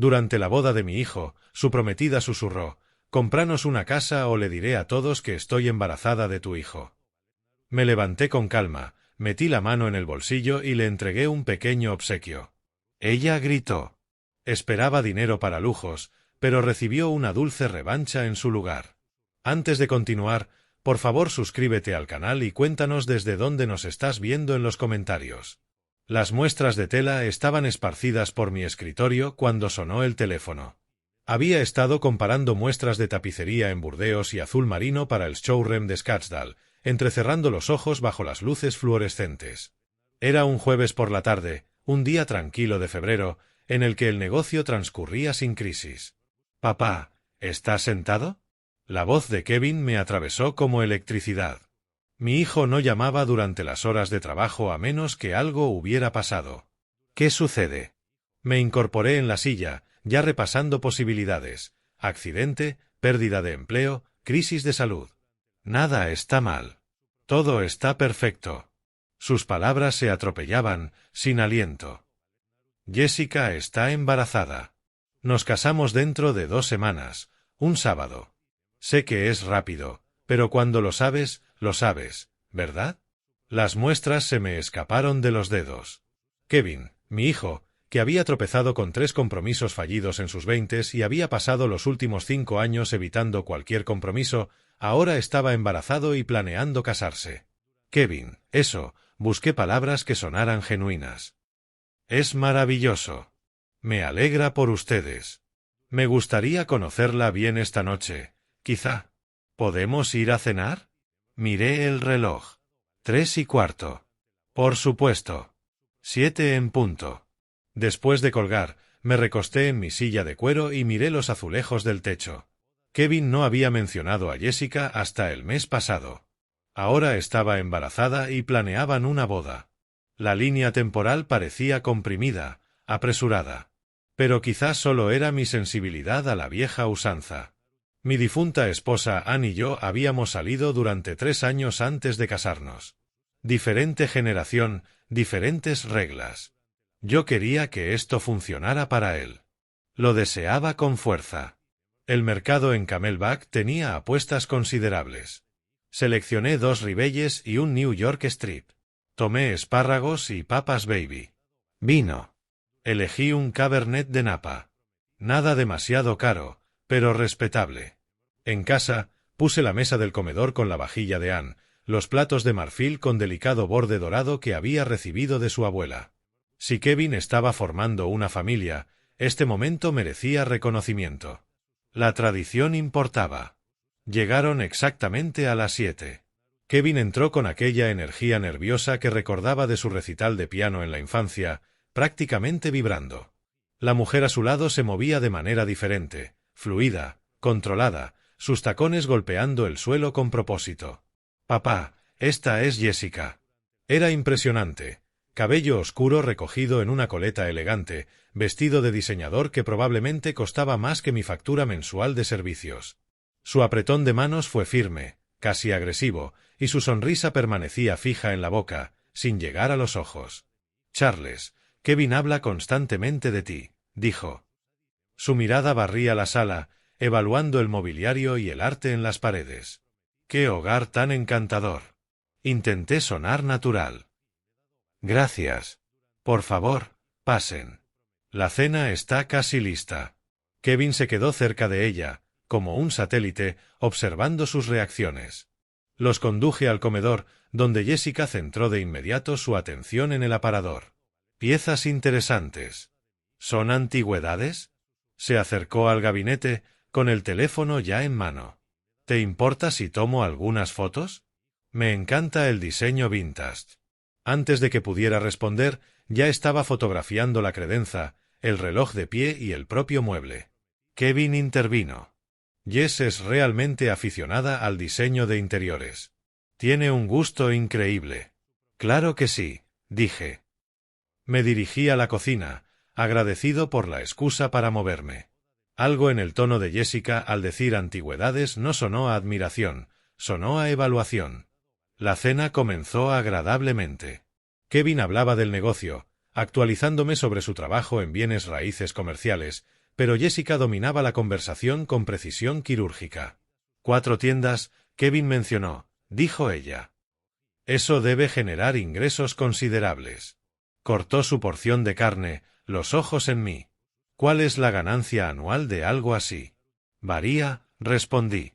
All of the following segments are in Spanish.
Durante la boda de mi hijo, su prometida susurró: «Cómpranos una casa o le diré a todos que estoy embarazada de tu hijo». Me levanté con calma, metí la mano en el bolsillo y le entregué un pequeño obsequio. Ella gritó. Esperaba dinero para lujos, pero recibió una dulce revancha en su lugar. Antes de continuar, por favor suscríbete al canal y cuéntanos desde dónde nos estás viendo en los comentarios. Las muestras de tela estaban esparcidas por mi escritorio cuando sonó el teléfono. Había estado comparando muestras de tapicería en Burdeos y azul marino para el showroom de Scottsdale, entrecerrando los ojos bajo las luces fluorescentes. Era un jueves por la tarde, un día tranquilo de febrero, en el que el negocio transcurría sin crisis. «Papá, ¿estás sentado?». La voz de Kevin me atravesó como electricidad. Mi hijo no llamaba durante las horas de trabajo a menos que algo hubiera pasado. «¿Qué sucede?». Me incorporé en la silla, ya repasando posibilidades: accidente, pérdida de empleo, crisis de salud. «Nada está mal. Todo está perfecto». Sus palabras se atropellaban, sin aliento. «Jessica está embarazada. Nos casamos dentro de 2 semanas, un sábado. Sé que es rápido, pero cuando lo sabes, ¿verdad?». Las muestras se me escaparon de los dedos. Kevin, mi hijo, que había tropezado con 3 compromisos fallidos en sus 20s y había pasado los últimos 5 años evitando cualquier compromiso, ahora estaba embarazado y planeando casarse. «Kevin, eso», busqué palabras que sonaran genuinas. «Es maravilloso. Me alegra por ustedes. Me gustaría conocerla bien esta noche, quizá. ¿Podemos ir a cenar?». Miré el reloj. 3:15. «Por supuesto. 7 en punto». Después de colgar, me recosté en mi silla de cuero y miré los azulejos del techo. Kevin no había mencionado a Jessica hasta el mes pasado. Ahora estaba embarazada y planeaban una boda. La línea temporal parecía comprimida, apresurada. Pero quizás solo era mi sensibilidad a la vieja usanza. Mi difunta esposa Ann y yo habíamos salido durante 3 años antes de casarnos. Diferente generación, diferentes reglas. Yo quería que esto funcionara para él. Lo deseaba con fuerza. El mercado en Camelback tenía apuestas considerables. Seleccioné 2 Ribeyes y un New York Strip. Tomé espárragos y papas baby. Vino. Elegí un Cabernet de Napa. Nada demasiado caro, pero respetable. En casa, puse la mesa del comedor con la vajilla de Ann, los platos de marfil con delicado borde dorado que había recibido de su abuela. Si Kevin estaba formando una familia, este momento merecía reconocimiento. La tradición importaba. Llegaron exactamente a las 7. Kevin entró con aquella energía nerviosa que recordaba de su recital de piano en la infancia, prácticamente vibrando. La mujer a su lado se movía de manera diferente, fluida, controlada, sus tacones golpeando el suelo con propósito. «Papá, esta es Jessica». Era impresionante. Cabello oscuro recogido en una coleta elegante, vestido de diseñador que probablemente costaba más que mi factura mensual de servicios. Su apretón de manos fue firme, casi agresivo, y su sonrisa permanecía fija en la boca, sin llegar a los ojos. «Charles, Kevin habla constantemente de ti», dijo. Su mirada barría la sala, evaluando el mobiliario y el arte en las paredes. «¡Qué hogar tan encantador!». Intenté sonar natural. «Gracias. Por favor, pasen. La cena está casi lista». Kevin se quedó cerca de ella, como un satélite, observando sus reacciones. Los conduje al comedor, donde Jessica centró de inmediato su atención en el aparador. «Piezas interesantes. ¿Son antigüedades?». Se acercó al gabinete, con el teléfono ya en mano. «¿Te importa si tomo algunas fotos? Me encanta el diseño vintage». Antes de que pudiera responder, ya estaba fotografiando la credenza, el reloj de pie y el propio mueble. Kevin intervino. «Jess es realmente aficionada al diseño de interiores. Tiene un gusto increíble». «Claro que sí», dije. Me dirigí a la cocina, agradecido por la excusa para moverme. Algo en el tono de Jessica al decir antigüedades no sonó a admiración, sonó a evaluación. La cena comenzó agradablemente. Kevin hablaba del negocio, actualizándome sobre su trabajo en bienes raíces comerciales, pero Jessica dominaba la conversación con precisión quirúrgica. 4 tiendas, Kevin mencionó, dijo ella. Eso debe generar ingresos considerables. Cortó su porción de carne, los ojos en mí. ¿Cuál es la ganancia anual de algo así? Varía, respondí.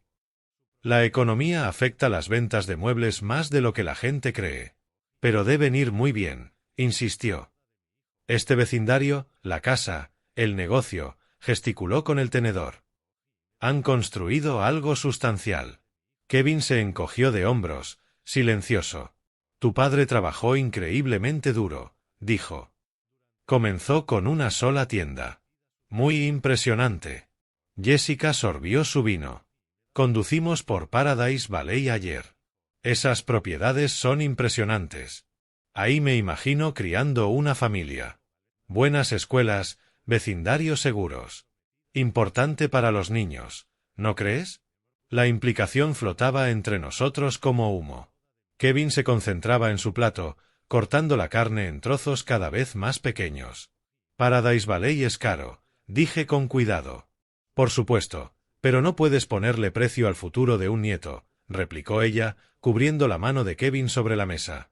La economía afecta las ventas de muebles más de lo que la gente cree. Pero deben ir muy bien, insistió. Este vecindario, la casa, el negocio, gesticuló con el tenedor. Han construido algo sustancial. Kevin se encogió de hombros, silencioso. Tu padre trabajó increíblemente duro, dijo. Comenzó con una sola tienda. Muy impresionante. Jessica sorbió su vino. Conducimos por Paradise Valley ayer. Esas propiedades son impresionantes. Ahí me imagino criando una familia. Buenas escuelas, vecindarios seguros. Importante para los niños, ¿no crees? La implicación flotaba entre nosotros como humo. Kevin se concentraba en su plato, cortando la carne en trozos cada vez más pequeños. Paradise Valley es caro, dije con cuidado. Por supuesto, pero no puedes ponerle precio al futuro de un nieto, replicó ella, cubriendo la mano de Kevin sobre la mesa.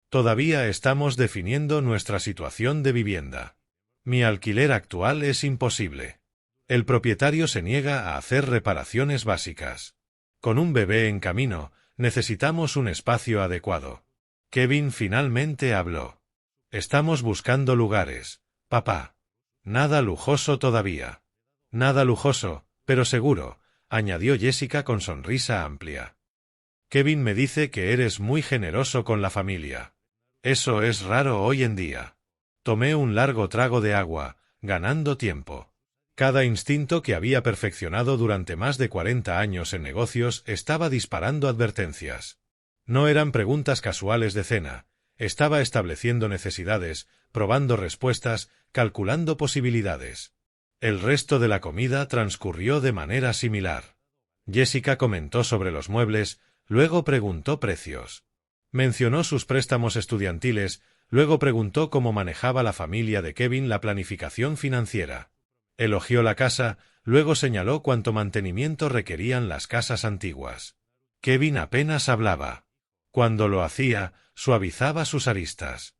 Todavía estamos definiendo nuestra situación de vivienda. Mi alquiler actual es imposible. El propietario se niega a hacer reparaciones básicas. Con un bebé en camino, necesitamos un espacio adecuado. Kevin finalmente habló. Estamos buscando lugares, papá. Nada lujoso todavía. Nada lujoso, pero seguro, añadió Jessica con sonrisa amplia. Kevin me dice que eres muy generoso con la familia. Eso es raro hoy en día. Tomé un largo trago de agua, ganando tiempo. Cada instinto que había perfeccionado durante más de 40 años en negocios estaba disparando advertencias. No eran preguntas casuales de cena, estaba estableciendo necesidades, probando respuestas, calculando posibilidades. El resto de la comida transcurrió de manera similar. Jessica comentó sobre los muebles, luego preguntó precios. Mencionó sus préstamos estudiantiles, luego preguntó cómo manejaba la familia de Kevin la planificación financiera. Elogió la casa, luego señaló cuánto mantenimiento requerían las casas antiguas. Kevin apenas hablaba. Cuando lo hacía, suavizaba sus aristas.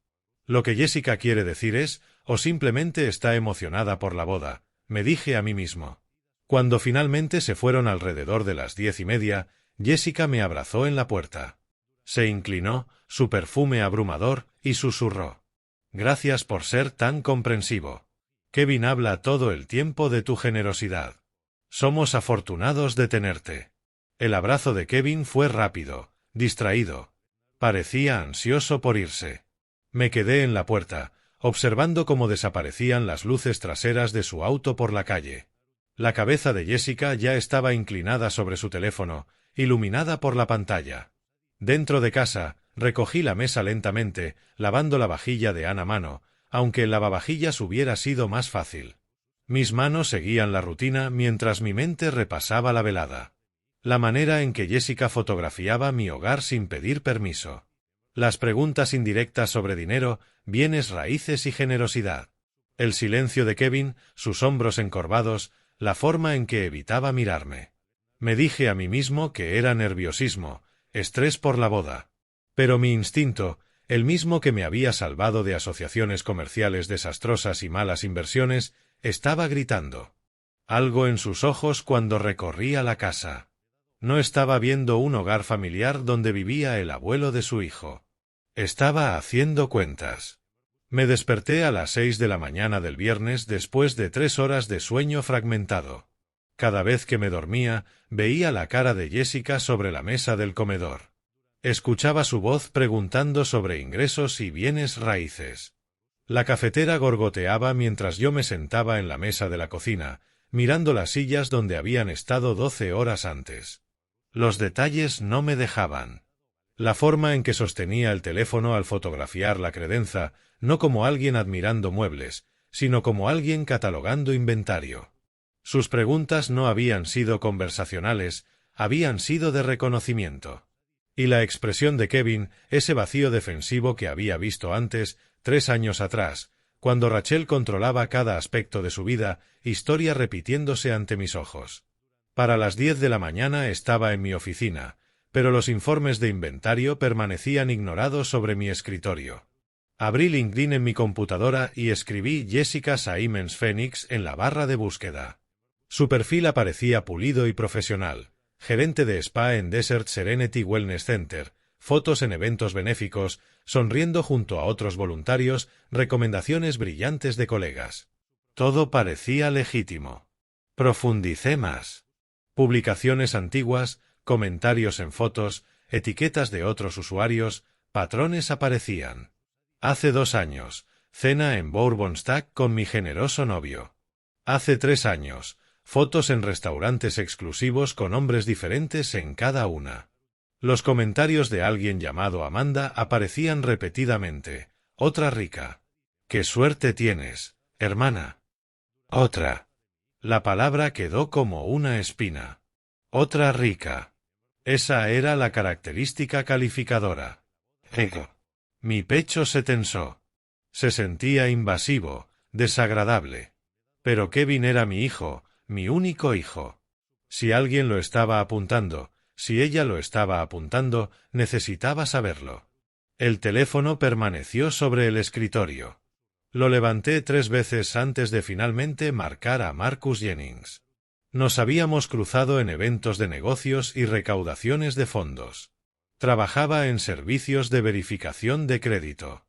Lo que Jessica quiere decir es, o simplemente está emocionada por la boda, me dije a mí mismo. Cuando finalmente se fueron alrededor de las 10:30, Jessica me abrazó en la puerta. Se inclinó, su perfume abrumador, y susurró. Gracias por ser tan comprensivo. Kevin habla todo el tiempo de tu generosidad. Somos afortunados de tenerte. El abrazo de Kevin fue rápido, distraído. Parecía ansioso por irse. Me quedé en la puerta, observando cómo desaparecían las luces traseras de su auto por la calle. La cabeza de Jessica ya estaba inclinada sobre su teléfono, iluminada por la pantalla. Dentro de casa, recogí la mesa lentamente, lavando la vajilla de Ana a mano, aunque el lavavajillas hubiera sido más fácil. Mis manos seguían la rutina mientras mi mente repasaba la velada. La manera en que Jessica fotografiaba mi hogar sin pedir permiso. Las preguntas indirectas sobre dinero, bienes raíces y generosidad. El silencio de Kevin, sus hombros encorvados, la forma en que evitaba mirarme. Me dije a mí mismo que era nerviosismo, estrés por la boda. Pero mi instinto, el mismo que me había salvado de asociaciones comerciales desastrosas y malas inversiones, estaba gritando. Algo en sus ojos cuando recorría la casa. No estaba viendo un hogar familiar donde vivía el abuelo de su hijo. Estaba haciendo cuentas. Me desperté a las 6 de la mañana del viernes después de 3 horas de sueño fragmentado. Cada vez que me dormía, veía la cara de Jessica sobre la mesa del comedor. Escuchaba su voz preguntando sobre ingresos y bienes raíces. La cafetera gorgoteaba mientras yo me sentaba en la mesa de la cocina, mirando las sillas donde habían estado 12 horas antes. Los detalles no me dejaban. La forma en que sostenía el teléfono al fotografiar la credenza, no como alguien admirando muebles, sino como alguien catalogando inventario. Sus preguntas no habían sido conversacionales, habían sido de reconocimiento. Y la expresión de Kevin, ese vacío defensivo que había visto antes, 3 años atrás, cuando Rachel controlaba cada aspecto de su vida, historia repitiéndose ante mis ojos. Para las 10 de la mañana estaba en mi oficina, pero los informes de inventario permanecían ignorados sobre mi escritorio. Abrí LinkedIn en mi computadora y escribí Jessica Siemens Phoenix en la barra de búsqueda. Su perfil aparecía pulido y profesional. Gerente de spa en Desert Serenity Wellness Center, fotos en eventos benéficos, sonriendo junto a otros voluntarios, recomendaciones brillantes de colegas. Todo parecía legítimo. Profundicé más. Publicaciones antiguas, comentarios en fotos, etiquetas de otros usuarios, patrones aparecían. Hace 2 años, cena en Bourbon Stack con mi generoso novio. Hace 3 años, fotos en restaurantes exclusivos con hombres diferentes en cada una. Los comentarios de alguien llamado Amanda aparecían repetidamente. Otra rica. ¡Qué suerte tienes, hermana! Otra. La palabra quedó como una espina. Otra rica. Esa era la característica calificadora. Ego. Mi pecho se tensó. Se sentía invasivo, desagradable. Pero Kevin era mi hijo, mi único hijo. Si alguien lo estaba apuntando, si ella lo estaba apuntando, necesitaba saberlo. El teléfono permaneció sobre el escritorio. Lo levanté 3 veces antes de finalmente marcar a Marcus Jennings. Nos habíamos cruzado en eventos de negocios y recaudaciones de fondos. Trabajaba en servicios de verificación de crédito.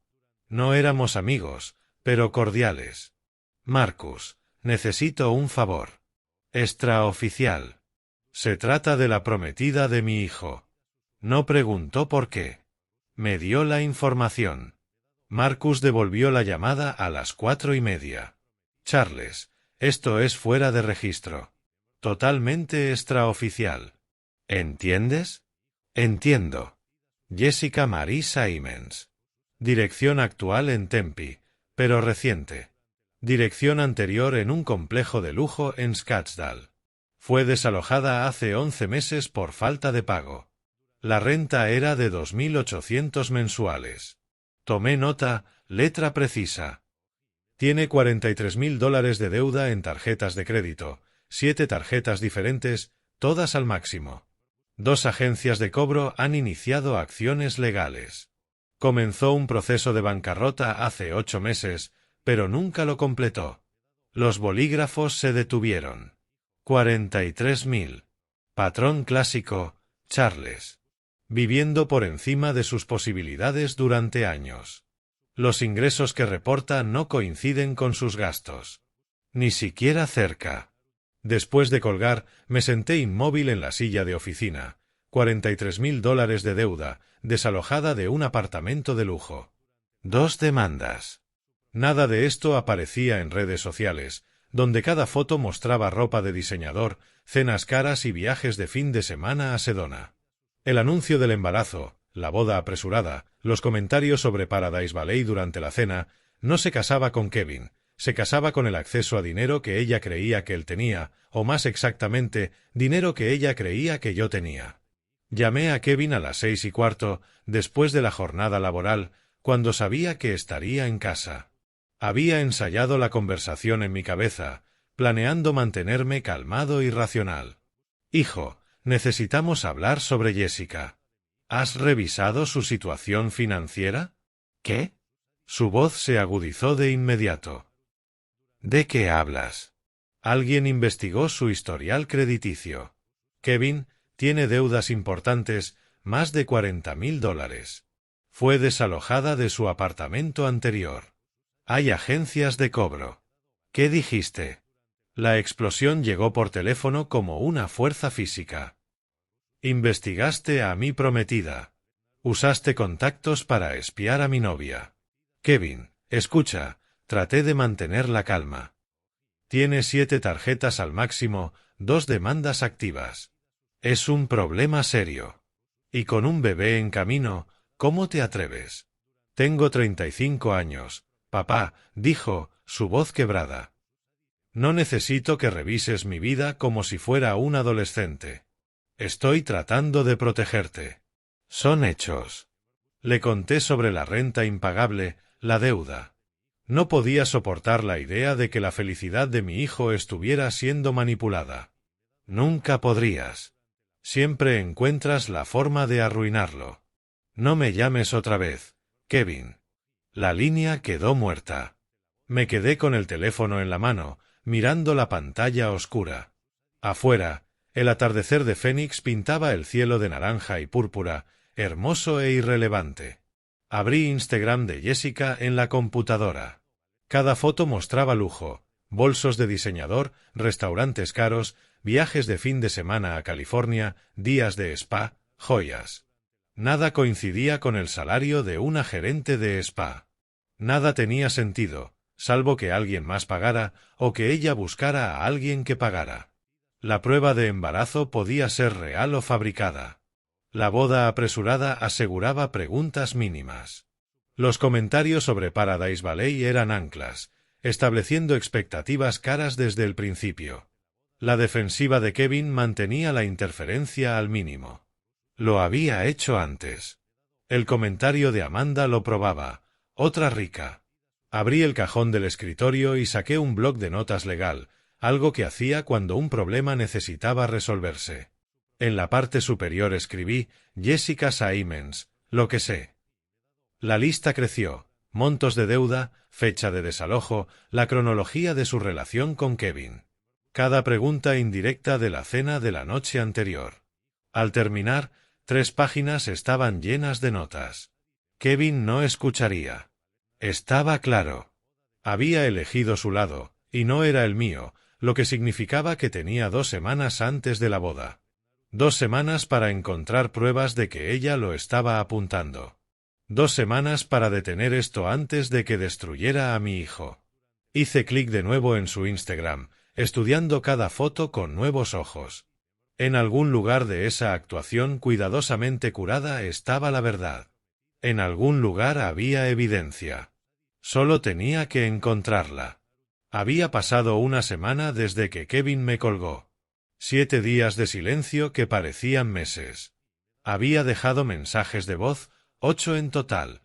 No éramos amigos, pero cordiales. Marcus, necesito un favor. Extraoficial. Se trata de la prometida de mi hijo. No preguntó por qué. Me dio la información. Marcus devolvió la llamada a las 4:30. Charles, esto es fuera de registro. Totalmente extraoficial. ¿Entiendes? Entiendo. Jessica Marie Siemens. Dirección actual en Tempe, pero reciente. Dirección anterior en un complejo de lujo en Scottsdale. Fue desalojada hace 11 meses por falta de pago. La renta era de 2.800 mensuales. Tomé nota, letra precisa. Tiene $43.000 de deuda en tarjetas de crédito, 7 tarjetas diferentes, todas al máximo. 2 agencias de cobro han iniciado acciones legales. Comenzó un proceso de bancarrota hace 8 meses, pero nunca lo completó. Los bolígrafos se detuvieron. 43.000. Patrón clásico, Charles. Viviendo por encima de sus posibilidades durante años. Los ingresos que reporta no coinciden con sus gastos. Ni siquiera cerca. Después de colgar, me senté inmóvil en la silla de oficina. $43.000 de deuda, desalojada de un apartamento de lujo. 2 demandas. Nada de esto aparecía en redes sociales, donde cada foto mostraba ropa de diseñador, cenas caras y viajes de fin de semana a Sedona. El anuncio del embarazo, la boda apresurada, los comentarios sobre Paradise Ballet durante la cena, no se casaba con Kevin, se casaba con el acceso a dinero que ella creía que él tenía, o más exactamente, dinero que ella creía que yo tenía. Llamé a Kevin a las 6:15, después de la jornada laboral, cuando sabía que estaría en casa. Había ensayado la conversación en mi cabeza, planeando mantenerme calmado y racional. Hijo, necesitamos hablar sobre Jessica. ¿Has revisado su situación financiera? ¿Qué? Su voz se agudizó de inmediato. ¿De qué hablas? Alguien investigó su historial crediticio. Kevin tiene deudas importantes, más de $40.000. Fue desalojada de su apartamento anterior. Hay agencias de cobro. ¿Qué dijiste? La explosión llegó por teléfono como una fuerza física. Investigaste a mi prometida. Usaste contactos para espiar a mi novia. Kevin, escucha, traté de mantener la calma. Tiene 7 tarjetas al máximo, 2 demandas activas. Es un problema serio. Y con un bebé en camino, ¿cómo te atreves? Tengo 35 años, papá, dijo, su voz quebrada. No necesito que revises mi vida como si fuera un adolescente. Estoy tratando de protegerte. Son hechos. Le conté sobre la renta impagable, la deuda. No podía soportar la idea de que la felicidad de mi hijo estuviera siendo manipulada. Nunca podrías. Siempre encuentras la forma de arruinarlo. No me llames otra vez, Kevin. La línea quedó muerta. Me quedé con el teléfono en la mano, mirando la pantalla oscura. Afuera, el atardecer de Phoenix pintaba el cielo de naranja y púrpura, hermoso e irrelevante. Abrí Instagram de Jessica en la computadora. Cada foto mostraba lujo, bolsos de diseñador, restaurantes caros, viajes de fin de semana a California, días de spa, joyas. Nada coincidía con el salario de una gerente de spa. Nada tenía sentido, salvo que alguien más pagara o que ella buscara a alguien que pagara. La prueba de embarazo podía ser real o fabricada. La boda apresurada aseguraba preguntas mínimas. Los comentarios sobre Paradise Valley eran anclas, estableciendo expectativas caras desde el principio. La defensiva de Kevin mantenía la interferencia al mínimo. Lo había hecho antes. El comentario de Amanda lo probaba. Otra rica. Abrí el cajón del escritorio y saqué un bloc de notas legal, algo que hacía cuando un problema necesitaba resolverse. En la parte superior escribí, Jessica Siemens, lo que sé. La lista creció, montos de deuda, fecha de desalojo, la cronología de su relación con Kevin. Cada pregunta indirecta de la cena de la noche anterior. Al terminar, 3 páginas estaban llenas de notas. Kevin no escucharía. Estaba claro. Había elegido su lado, y no era el mío, lo que significaba que tenía 2 semanas antes de la boda. 2 semanas para encontrar pruebas de que ella lo estaba apuntando. 2 semanas para detener esto antes de que destruyera a mi hijo. Hice clic de nuevo en su Instagram, estudiando cada foto con nuevos ojos. En algún lugar de esa actuación cuidadosamente curada estaba la verdad. En algún lugar había evidencia. Solo tenía que encontrarla. Había pasado una semana desde que Kevin me colgó. 7 días de silencio que parecían meses. Había dejado mensajes de voz, 8 en total.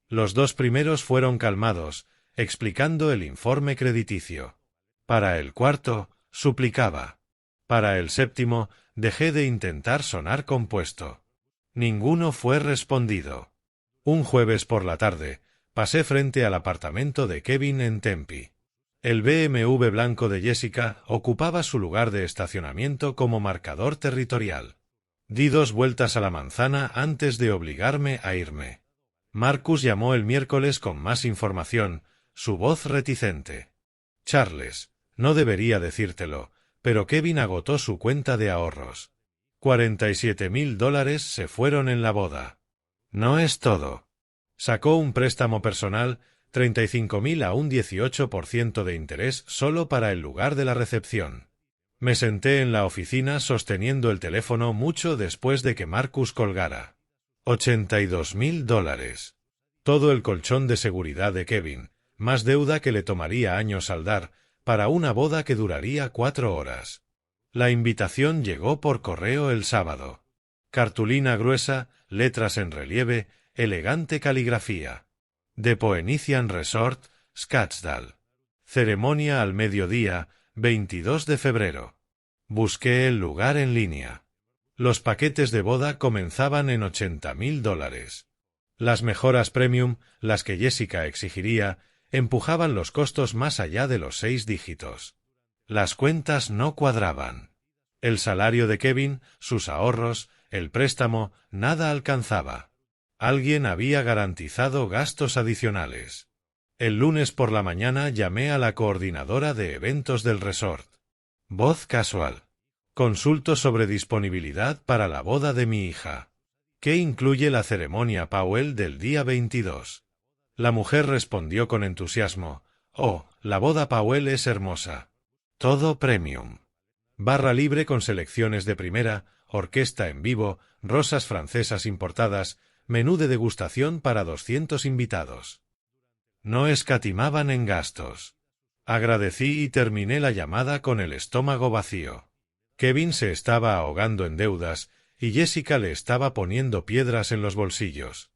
Los 2 primeros fueron calmados, explicando el informe crediticio. Para el cuarto, suplicaba. Para el séptimo, dejé de intentar sonar compuesto. Ninguno fue respondido. Un jueves por la tarde, pasé frente al apartamento de Kevin en Tempe. El BMW blanco de Jessica ocupaba su lugar de estacionamiento como marcador territorial. Di 2 vueltas a la manzana antes de obligarme a irme. Marcus llamó el miércoles con más información, su voz reticente. Charles, no debería decírtelo, pero Kevin agotó su cuenta de ahorros. $47,000 se fueron en la boda. No es todo. Sacó un préstamo personal, $35,000 a un 18% de interés solo para el lugar de la recepción. Me senté en la oficina sosteniendo el teléfono mucho después de que Marcus colgara. $82,000. Todo el colchón de seguridad de Kevin, más deuda que le tomaría años saldar, para una boda que duraría 4 horas. La invitación llegó por correo el sábado. Cartulina gruesa, letras en relieve, elegante caligrafía. The Phoenician Resort, Scottsdale. Ceremonia al mediodía, 22 de febrero. Busqué el lugar en línea. Los paquetes de boda comenzaban en $80,000. Las mejoras premium, las que Jessica exigiría, empujaban los costos más allá de los 6 dígitos. Las cuentas no cuadraban. El salario de Kevin, sus ahorros, el préstamo, nada alcanzaba. Alguien había garantizado gastos adicionales. El lunes por la mañana llamé a la coordinadora de eventos del resort. Voz casual. Consulto sobre disponibilidad para la boda de mi hija. ¿Qué incluye la ceremonia Powell del día 22? La mujer respondió con entusiasmo. Oh, la boda Powell es hermosa. Todo premium. Barra libre con selecciones de primera, orquesta en vivo, rosas francesas importadas, menú de degustación para 200 invitados. No escatimaban en gastos. Agradecí y terminé la llamada con el estómago vacío. Kevin se estaba ahogando en deudas y Jessica le estaba poniendo piedras en los bolsillos.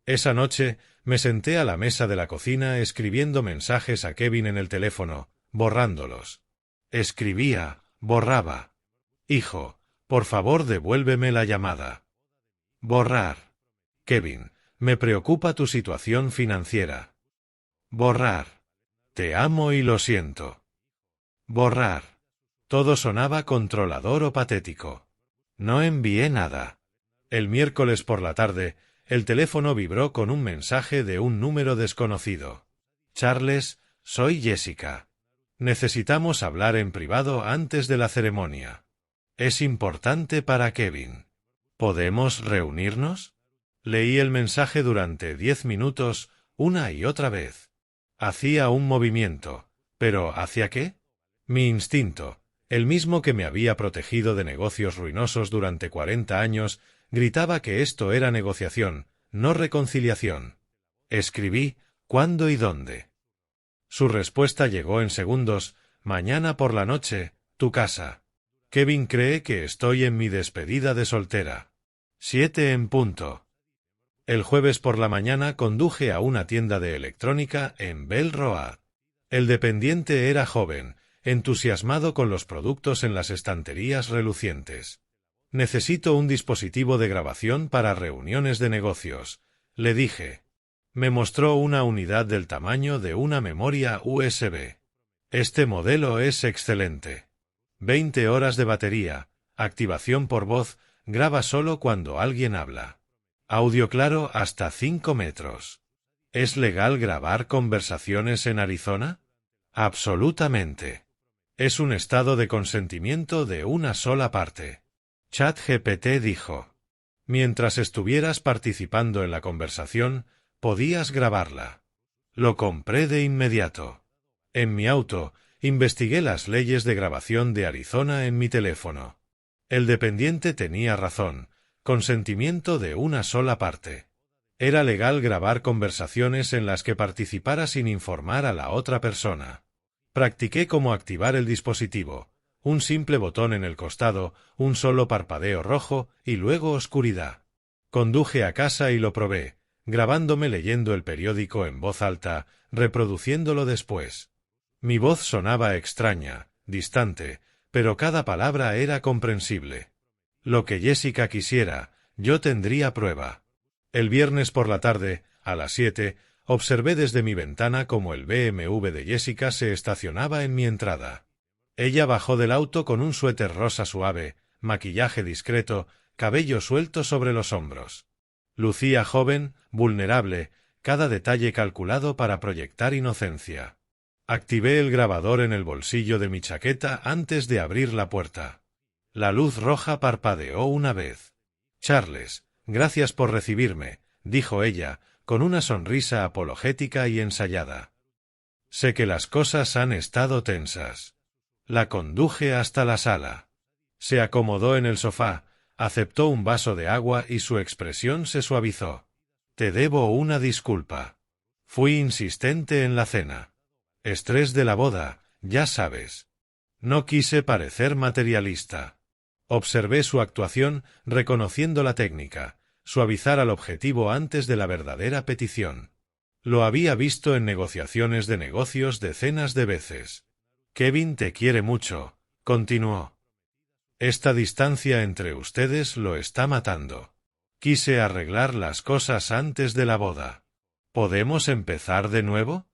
Esa noche, Me senté a la mesa de la cocina escribiendo mensajes a Kevin en el teléfono, borrándolos. Escribía, borraba. Hijo, por favor devuélveme la llamada. Borrar. Kevin, me preocupa tu situación financiera. Borrar. Te amo y lo siento. Borrar. Todo sonaba controlador o patético. No envié nada. El miércoles por la tarde, el teléfono vibró con un mensaje de un número desconocido. Charles, soy Jessica. Necesitamos hablar en privado antes de la ceremonia. Es importante para Kevin. ¿Podemos reunirnos? Leí el mensaje durante 10 minutos, una y otra vez. Hacía un movimiento, pero ¿hacia qué? Mi instinto, el mismo que me había protegido de negocios ruinosos durante 40 años, gritaba que esto era negociación, no reconciliación. Escribí, ¿cuándo y dónde? Su respuesta llegó en segundos, mañana por la noche, tu casa. Kevin cree que estoy en mi despedida de soltera. 7 en punto. El jueves por la mañana conduje a una tienda de electrónica en Bell Road. El dependiente era joven, entusiasmado con los productos en las estanterías relucientes. Necesito un dispositivo de grabación para reuniones de negocios, le dije. Me mostró una unidad del tamaño de una memoria USB. Este modelo es excelente. 20 horas de batería, activación por voz, graba solo cuando alguien habla. Audio claro hasta 5 metros. ¿Es legal grabar conversaciones en Arizona? Absolutamente. Es un estado de consentimiento de una sola parte. ChatGPT dijo. Mientras estuvieras participando en la conversación, podías grabarla. Lo compré de inmediato. En mi auto, investigué las leyes de grabación de Arizona en mi teléfono. El dependiente tenía razón, consentimiento de una sola parte. Era legal grabar conversaciones en las que participara sin informar a la otra persona. Practiqué cómo activar el dispositivo, un simple botón en el costado, un solo parpadeo rojo y luego oscuridad. Conduje a casa y lo probé, grabándome leyendo el periódico en voz alta, reproduciéndolo después. Mi voz sonaba extraña, distante, pero cada palabra era comprensible. Lo que Jessica quisiera, yo tendría prueba. El viernes por la tarde, a las 7, observé desde mi ventana cómo el BMW de Jessica se estacionaba en mi entrada. Ella bajó del auto con un suéter rosa suave, maquillaje discreto, cabello suelto sobre los hombros. Lucía joven, vulnerable, cada detalle calculado para proyectar inocencia. Activé el grabador en el bolsillo de mi chaqueta antes de abrir la puerta. La luz roja parpadeó una vez. Charles, gracias por recibirme, dijo ella, con una sonrisa apologética y ensayada. Sé que las cosas han estado tensas. La conduje hasta la sala. Se acomodó en el sofá, aceptó un vaso de agua y su expresión se suavizó. Te debo una disculpa. Fui insistente en la cena. Estrés de la boda, ya sabes. No quise parecer materialista. Observé su actuación, reconociendo la técnica, suavizar al objetivo antes de la verdadera petición. Lo había visto en negociaciones de negocios decenas de veces. Kevin te quiere mucho, continuó. Esta distancia entre ustedes lo está matando. Quise arreglar las cosas antes de la boda. ¿Podemos empezar de nuevo?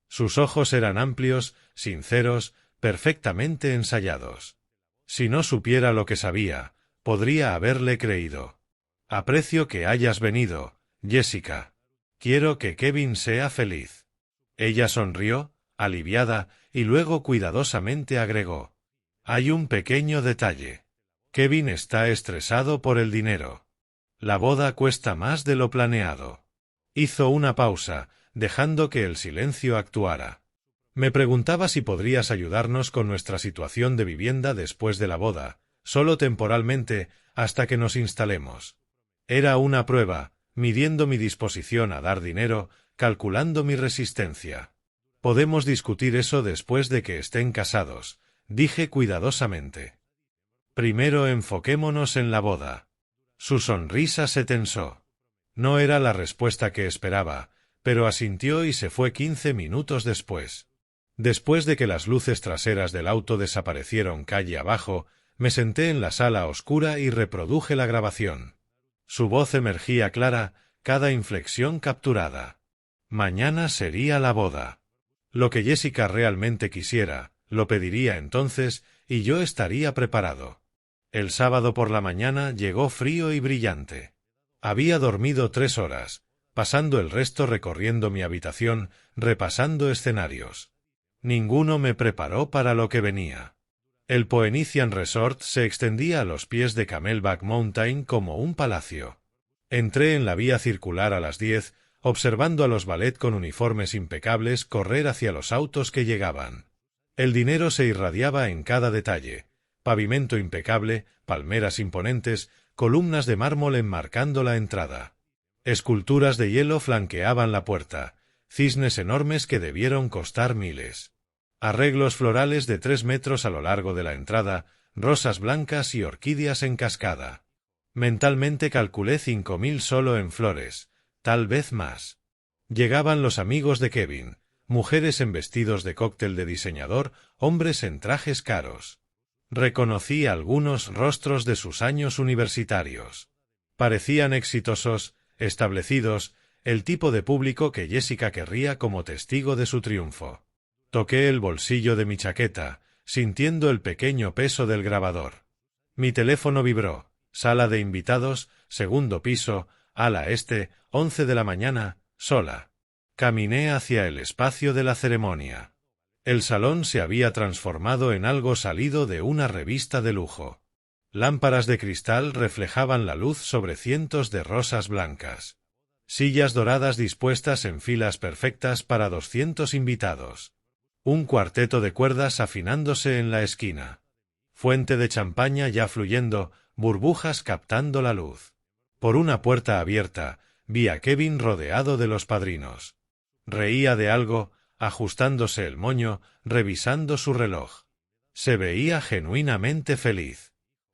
Sus ojos eran amplios, sinceros, perfectamente ensayados. Si no supiera lo que sabía, podría haberle creído. Aprecio que hayas venido, Jessica. Quiero que Kevin sea feliz. Ella sonrió, aliviada, y luego cuidadosamente agregó. Hay un pequeño detalle. Kevin está estresado por el dinero. La boda cuesta más de lo planeado. Hizo una pausa, dejando que el silencio actuara. Me preguntaba si podrías ayudarnos con nuestra situación de vivienda después de la boda, solo temporalmente, hasta que nos instalemos. Era una prueba, midiendo mi disposición a dar dinero, calculando mi resistencia. Podemos discutir eso después de que estén casados, dije cuidadosamente. Primero enfoquémonos en la boda. Su sonrisa se tensó. No era la respuesta que esperaba, pero asintió y se fue 15 minutos después. Después de que las luces traseras del auto desaparecieron calle abajo, me senté en la sala oscura y reproduje la grabación. Su voz emergía clara, cada inflexión capturada. Mañana sería la boda. Lo que Jessica realmente quisiera, lo pediría entonces, y yo estaría preparado. El sábado por la mañana llegó frío y brillante. Había dormido 3 horas, pasando el resto recorriendo mi habitación, repasando escenarios. Ninguno me preparó para lo que venía. El Phoenician Resort se extendía a los pies de Camelback Mountain como un palacio. Entré en la vía circular a las 10, observando a los ballet con uniformes impecables correr hacia los autos que llegaban. El dinero se irradiaba en cada detalle: pavimento impecable, palmeras imponentes, columnas de mármol enmarcando la entrada. Esculturas de hielo flanqueaban la puerta, cisnes enormes que debieron costar miles. Arreglos florales de 3 metros a lo largo de la entrada, rosas blancas y orquídeas en cascada. Mentalmente calculé 5.000 solo en flores, tal vez más. Llegaban los amigos de Kevin, mujeres en vestidos de cóctel de diseñador, hombres en trajes caros. Reconocí algunos rostros de sus años universitarios. Parecían exitosos, establecidos, el tipo de público que Jessica querría como testigo de su triunfo. Toqué el bolsillo de mi chaqueta, sintiendo el pequeño peso del grabador. Mi teléfono vibró. Sala de invitados, segundo piso, ala este, 11 de la mañana, sola. Caminé hacia el espacio de la ceremonia. El salón se había transformado en algo salido de una revista de lujo. Lámparas de cristal reflejaban la luz sobre cientos de rosas blancas. Sillas doradas dispuestas en filas perfectas para 200 invitados. Un cuarteto de cuerdas afinándose en la esquina. Fuente de champaña ya fluyendo, burbujas captando la luz. Por una puerta abierta, vi a Kevin rodeado de los padrinos. Reía de algo, ajustándose el moño, revisando su reloj. Se veía genuinamente feliz.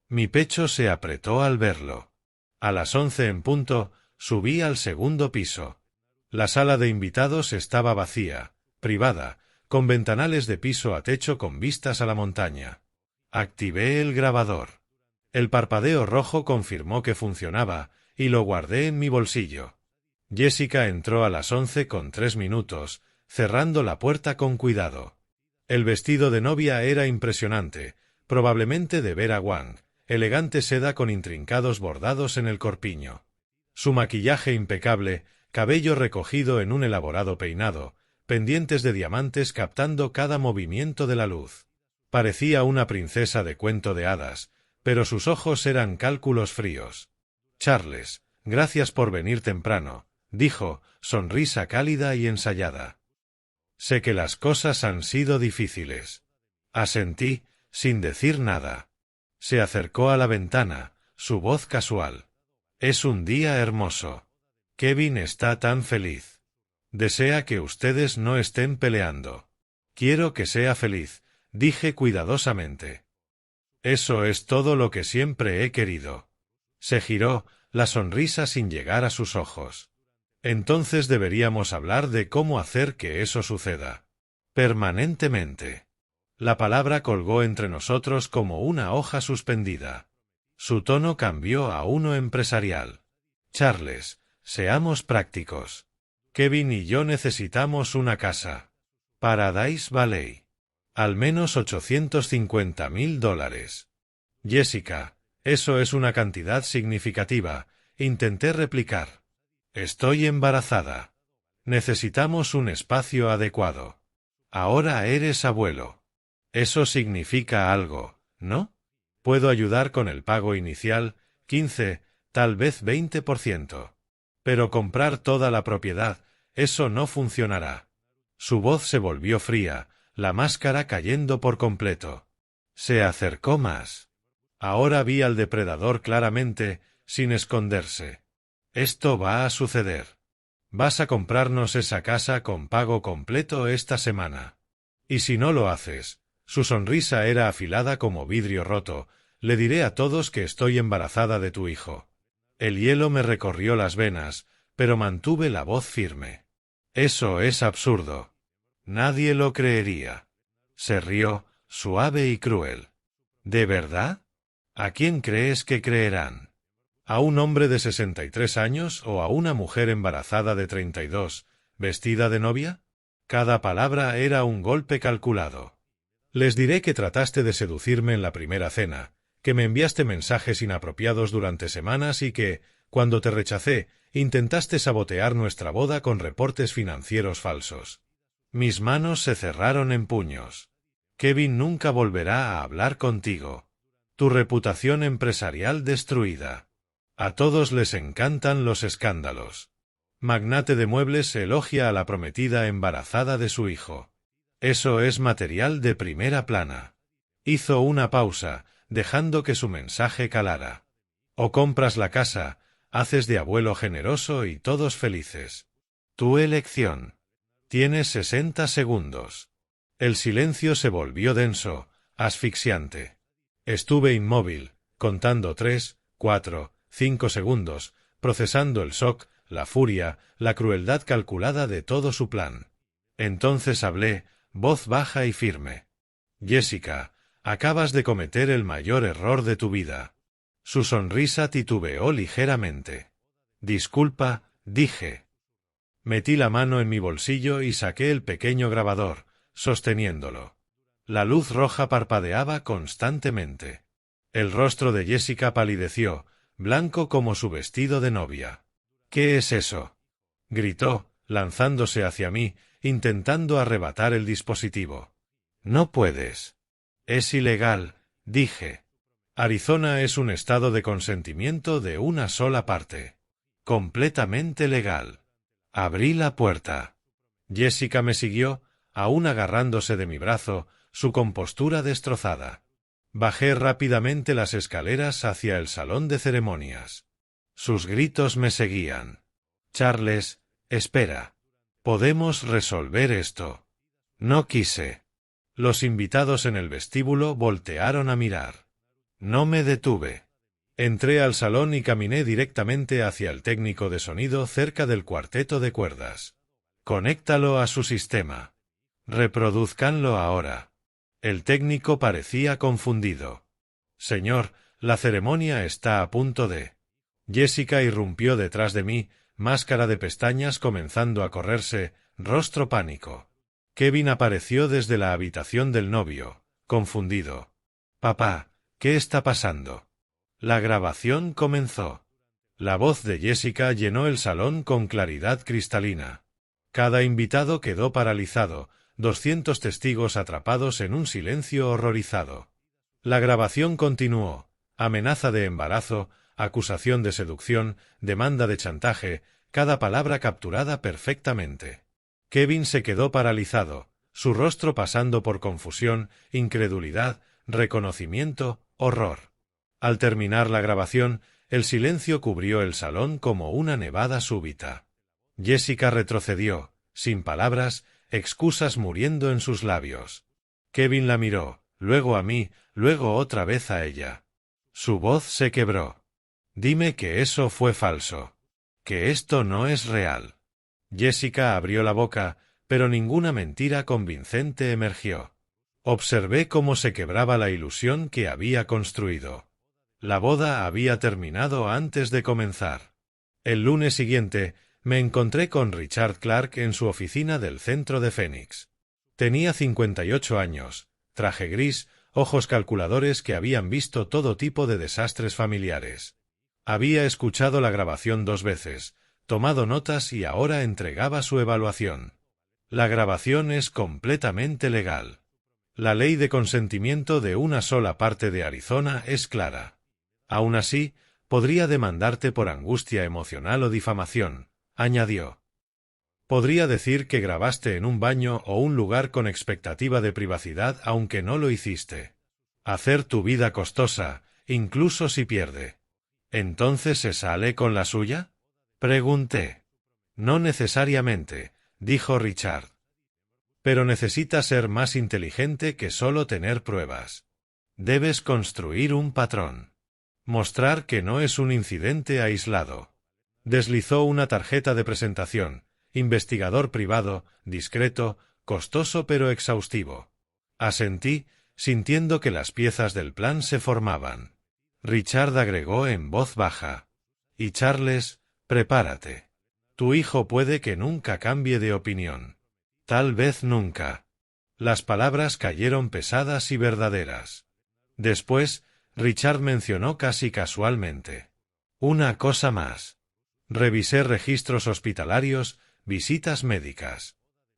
Mi pecho se apretó al verlo. A las 11 en punto, subí al segundo piso. La sala de invitados estaba vacía, privada, con ventanales de piso a techo con vistas a la montaña. Activé el grabador. El parpadeo rojo confirmó que funcionaba, y lo guardé en mi bolsillo. Jessica entró a las 11 con 3 minutos, cerrando la puerta con cuidado. El vestido de novia era impresionante, probablemente de Vera Wang, elegante seda con intrincados bordados en el corpiño. Su maquillaje impecable, cabello recogido en un elaborado peinado, pendientes de diamantes captando cada movimiento de la luz. Parecía una princesa de cuento de hadas, pero sus ojos eran cálculos fríos. «Charles, gracias por venir temprano», dijo, sonrisa cálida y ensayada. «Sé que las cosas han sido difíciles». Asentí, sin decir nada. Se acercó a la ventana, su voz casual. «Es un día hermoso. Kevin está tan feliz. Desea que ustedes no estén peleando. Quiero que sea feliz», dije cuidadosamente. «Eso es todo lo que siempre he querido». Se giró, la sonrisa sin llegar a sus ojos. «Entonces deberíamos hablar de cómo hacer que eso suceda. Permanentemente». La palabra colgó entre nosotros como una hoja suspendida. Su tono cambió a uno empresarial. «Charles, seamos prácticos. Kevin y yo necesitamos una casa. Paradise Valley. Al menos $850.000. Jessica, eso es una cantidad significativa», intenté replicar. «Estoy embarazada. Necesitamos un espacio adecuado. Ahora eres abuelo. Eso significa algo, ¿no? Puedo ayudar con el pago inicial, 15, tal vez 20%. Pero comprar toda la propiedad, eso no funcionará». Su voz se volvió fría, la máscara cayendo por completo. Se acercó más. Ahora vi al depredador claramente, sin esconderse. «Esto va a suceder. Vas a comprarnos esa casa con pago completo esta semana. Y si no lo haces», su sonrisa era afilada como vidrio roto, «le diré a todos que estoy embarazada de tu hijo». El hielo me recorrió las venas, pero mantuve la voz firme. Eso es absurdo. Nadie lo creería. Se rió, suave y cruel. ¿De verdad? ¿A quién crees que creerán? ¿A un hombre de 63 años o a una mujer embarazada de 32, vestida de novia? Cada palabra era un golpe calculado. Les diré que trataste de seducirme en la primera cena, que me enviaste mensajes inapropiados durante semanas y que, cuando te rechacé, intentaste sabotear nuestra boda con reportes financieros falsos. Mis manos se cerraron en puños. Kevin nunca volverá a hablar contigo. Tu reputación empresarial destruida. A todos les encantan los escándalos. Magnate de muebles elogia a la prometida embarazada de su hijo. Eso es material de primera plana. Hizo una pausa, dejando que su mensaje calara. O compras la casa, haces de abuelo generoso y todos felices. Tu elección. Tienes 60 segundos. El silencio se volvió denso, asfixiante. Estuve inmóvil, contando 3, 4, 5 segundos, procesando el shock, la furia, la crueldad calculada de todo su plan. Entonces hablé, voz baja y firme. Jessica, acabas de cometer el mayor error de tu vida. Su sonrisa titubeó ligeramente. Disculpa, dije. Metí la mano en mi bolsillo y saqué el pequeño grabador, sosteniéndolo. La luz roja parpadeaba constantemente. El rostro de Jessica palideció, blanco como su vestido de novia. ¿Qué es eso?, gritó, lanzándose hacia mí, intentando arrebatar el dispositivo. No puedes. Es ilegal, dije. Arizona es un estado de consentimiento de una sola parte. Completamente legal. Abrí la puerta. Jessica me siguió, aún agarrándose de mi brazo, su compostura destrozada. Bajé rápidamente las escaleras hacia el salón de ceremonias. Sus gritos me seguían. Charles, espera. Podemos resolver esto. No quise. Los invitados en el vestíbulo voltearon a mirar. No me detuve. Entré al salón y caminé directamente hacia el técnico de sonido cerca del cuarteto de cuerdas. Conéctalo a su sistema. Reproduzcanlo ahora. El técnico parecía confundido. Señor, la ceremonia está a punto de... Jessica irrumpió detrás de mí, máscara de pestañas comenzando a correrse, rostro pánico. Kevin apareció desde la habitación del novio, confundido. Papá, ¿qué está pasando? La grabación comenzó. La voz de Jessica llenó el salón con claridad cristalina. Cada invitado quedó paralizado, 200 testigos atrapados en un silencio horrorizado. La grabación continuó. Amenaza de embarazo, acusación de seducción, demanda de chantaje, cada palabra capturada perfectamente. Kevin se quedó paralizado, su rostro pasando por confusión, incredulidad, reconocimiento, horror. Al terminar la grabación, el silencio cubrió el salón como una nevada súbita. Jessica retrocedió, sin palabras, excusas muriendo en sus labios. Kevin la miró, luego a mí, luego otra vez a ella. Su voz se quebró. Dime que eso fue falso. Que esto no es real. Jessica abrió la boca, pero ninguna mentira convincente emergió. Observé cómo se quebraba la ilusión que había construido. La boda había terminado antes de comenzar. El lunes siguiente, me encontré con Richard Clark en su oficina del centro de Phoenix. Tenía 58 años, traje gris, ojos calculadores que habían visto todo tipo de desastres familiares. Había escuchado la grabación 2 veces, tomado notas y ahora entregaba su evaluación. La grabación es completamente legal. La ley de consentimiento de una sola parte de Arizona es clara. Aún así, podría demandarte por angustia emocional o difamación, añadió. Podría decir que grabaste en un baño o un lugar con expectativa de privacidad aunque no lo hiciste. Hacer tu vida costosa, incluso si pierde. ¿Entonces se sale con la suya? Pregunté. No necesariamente, dijo Richard. Pero necesitas ser más inteligente que solo tener pruebas. Debes construir un patrón. Mostrar que no es un incidente aislado. Deslizó una tarjeta de presentación, Investigador privado, discreto, costoso pero exhaustivo. Asentí, sintiendo que las piezas del plan se formaban. Richard agregó en voz baja. Y Charles, prepárate. Tu hijo puede que nunca cambie de opinión. Tal vez nunca. Las palabras cayeron pesadas y verdaderas. Después, Richard mencionó casi casualmente. Una cosa más. Revisé registros hospitalarios, visitas médicas.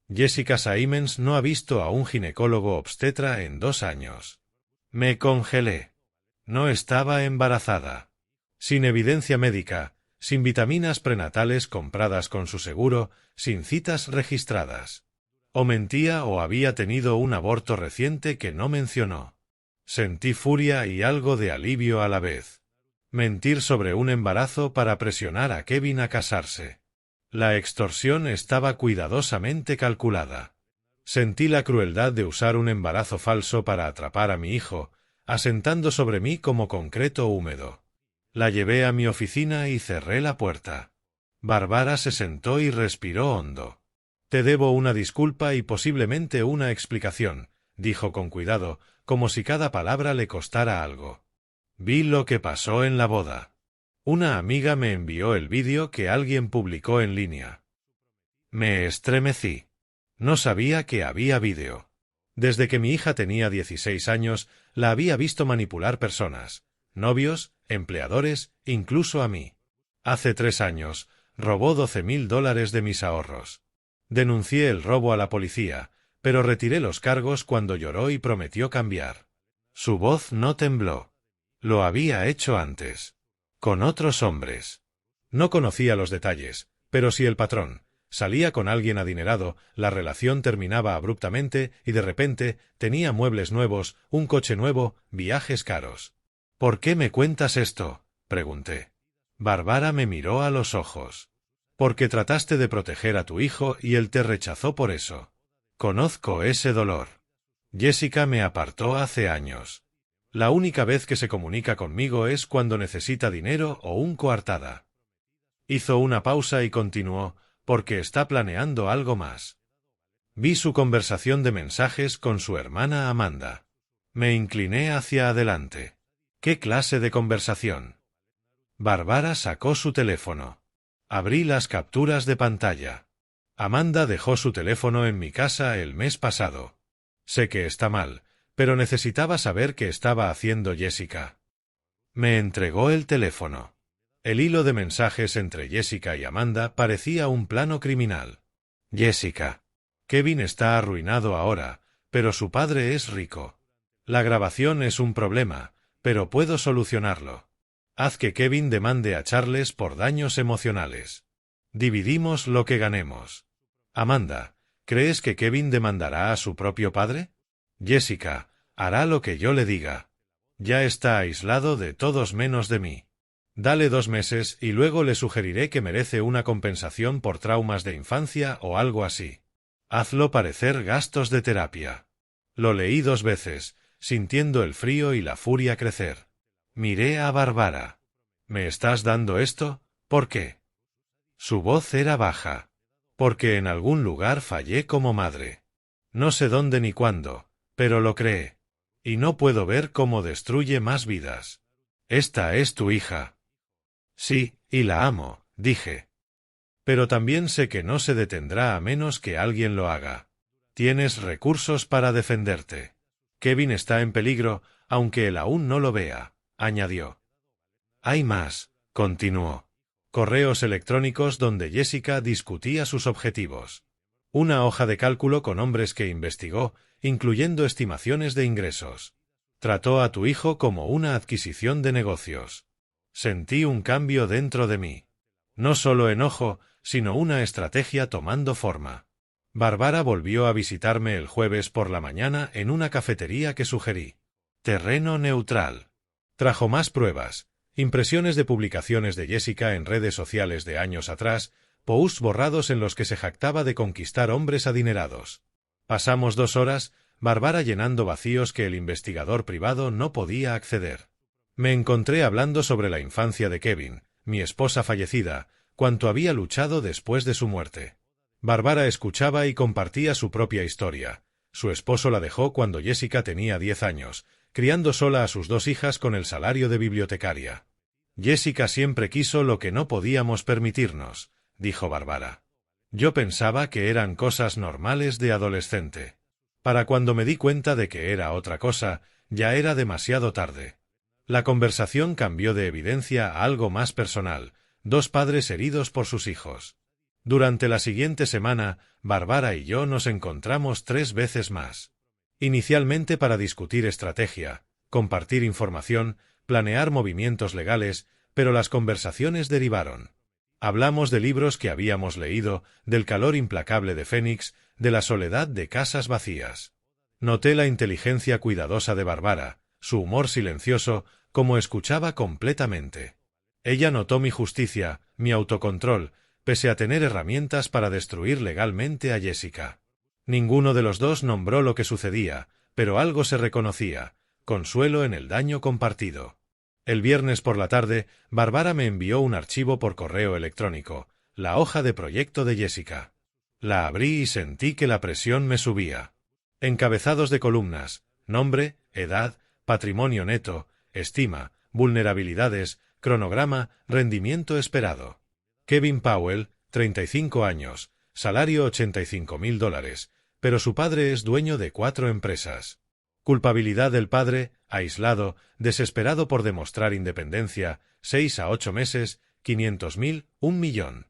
Jessica Simmons no ha visto a un ginecólogo obstetra en 2 años. Me congelé. No estaba embarazada. Sin evidencia médica, sin vitaminas prenatales compradas con su seguro, sin citas registradas. O mentía o había tenido un aborto reciente que no mencionó. Sentí furia y algo de alivio a la vez. Mentir sobre un embarazo para presionar a Kevin a casarse. La extorsión estaba cuidadosamente calculada. Sentí la crueldad de usar un embarazo falso para atrapar a mi hijo, asentando sobre mí como concreto húmedo. La llevé a mi oficina y cerré la puerta. Barbara se sentó y respiró hondo. Te debo una disculpa y posiblemente una explicación, dijo con cuidado, como si cada palabra le costara algo. Vi lo que pasó en la boda. Una amiga me envió el vídeo que alguien publicó en línea. Me estremecí. No sabía que había vídeo. Desde que mi hija tenía 16 años, la había visto manipular personas, novios, empleadores, incluso a mí. Hace 3 años, robó $12,000 de mis ahorros. Denuncié el robo a la policía, pero retiré los cargos cuando lloró y prometió cambiar. Su voz no tembló. Lo había hecho antes. Con otros hombres. No conocía los detalles, pero si el patrón salía con alguien adinerado, la relación terminaba abruptamente y de repente tenía muebles nuevos, un coche nuevo, viajes caros. ¿Por qué me cuentas esto?, pregunté. Barbara me miró a los ojos. Porque trataste de proteger a tu hijo y él te rechazó por eso. Conozco ese dolor. Jessica me apartó hace años. La única vez que se comunica conmigo es cuando necesita dinero o un coartada. Hizo una pausa y continuó, porque está planeando algo más. Vi su conversación de mensajes con su hermana Amanda. Me incliné hacia adelante. ¿Qué clase de conversación? Barbara sacó su teléfono. Abrí las capturas de pantalla. Amanda dejó su teléfono en mi casa el mes pasado. Sé que está mal, pero necesitaba saber qué estaba haciendo Jessica. Me entregó el teléfono. El hilo de mensajes entre Jessica y Amanda parecía un plano criminal. Jessica. Kevin está arruinado ahora, pero su padre es rico. La grabación es un problema, pero puedo solucionarlo. Haz que Kevin demande a Charles por daños emocionales. Dividimos lo que ganemos. Amanda, ¿crees que Kevin demandará a su propio padre? Jessica, hará lo que yo le diga. Ya está aislado de todos menos de mí. Dale 2 meses y luego le sugeriré que merece una compensación por traumas de infancia o algo así. Hazlo parecer gastos de terapia. Lo leí 2 veces, sintiendo el frío y la furia crecer. Miré a Barbara. ¿Me estás dando esto? ¿Por qué? Su voz era baja. Porque en algún lugar fallé como madre. No sé dónde ni cuándo, pero lo creé. Y no puedo ver cómo destruye más vidas. Esta es tu hija. Sí, y la amo, dije. Pero también sé que no se detendrá a menos que alguien lo haga. Tienes recursos para defenderte. Kevin está en peligro, aunque él aún no lo vea, añadió. Hay más, continuó. Correos electrónicos donde Jessica discutía sus objetivos. Una hoja de cálculo con hombres que investigó, incluyendo estimaciones de ingresos. Trató a tu hijo como una adquisición de negocios. Sentí un cambio dentro de mí. No solo enojo, sino una estrategia tomando forma. Barbara volvió a visitarme el jueves por la mañana en una cafetería que sugerí. Terreno neutral. Trajo más pruebas, impresiones de publicaciones de Jessica en redes sociales de años atrás, posts borrados en los que se jactaba de conquistar hombres adinerados. Pasamos 2 horas, Barbara llenando vacíos que el investigador privado no podía acceder. Me encontré hablando sobre la infancia de Kevin, mi esposa fallecida, cuánto había luchado después de su muerte. Bárbara escuchaba y compartía su propia historia. Su esposo la dejó cuando Jessica tenía 10 años, criando sola a sus 2 hijas con el salario de bibliotecaria. Jessica siempre quiso lo que no podíamos permitirnos, dijo Bárbara. Yo pensaba que eran cosas normales de adolescente. Para cuando me di cuenta de que era otra cosa, ya era demasiado tarde. La conversación cambió de evidencia a algo más personal, 2 padres heridos por sus hijos. Durante la siguiente semana, Bárbara y yo nos encontramos 3 veces más. Inicialmente para discutir estrategia, compartir información, planear movimientos legales, pero las conversaciones derivaron. Hablamos de libros que habíamos leído, del calor implacable de Fénix, de la soledad de casas vacías. Noté la inteligencia cuidadosa de Bárbara, su humor silencioso, como escuchaba completamente. Ella notó mi justicia, mi autocontrol, pese a tener herramientas para destruir legalmente a Jessica. Ninguno de los dos nombró lo que sucedía, pero algo se reconocía, consuelo en el daño compartido. El viernes por la tarde, Bárbara me envió un archivo por correo electrónico, la hoja de proyecto de Jessica. La abrí y sentí que la presión me subía. Encabezados de columnas, nombre, edad, patrimonio neto, estima, vulnerabilidades, cronograma, rendimiento esperado. Kevin Powell, 35 años, salario $85.000, pero su padre es dueño de 4 empresas. Culpabilidad del padre, aislado, desesperado por demostrar independencia, 6 a 8 meses, 500.000, 1 millón.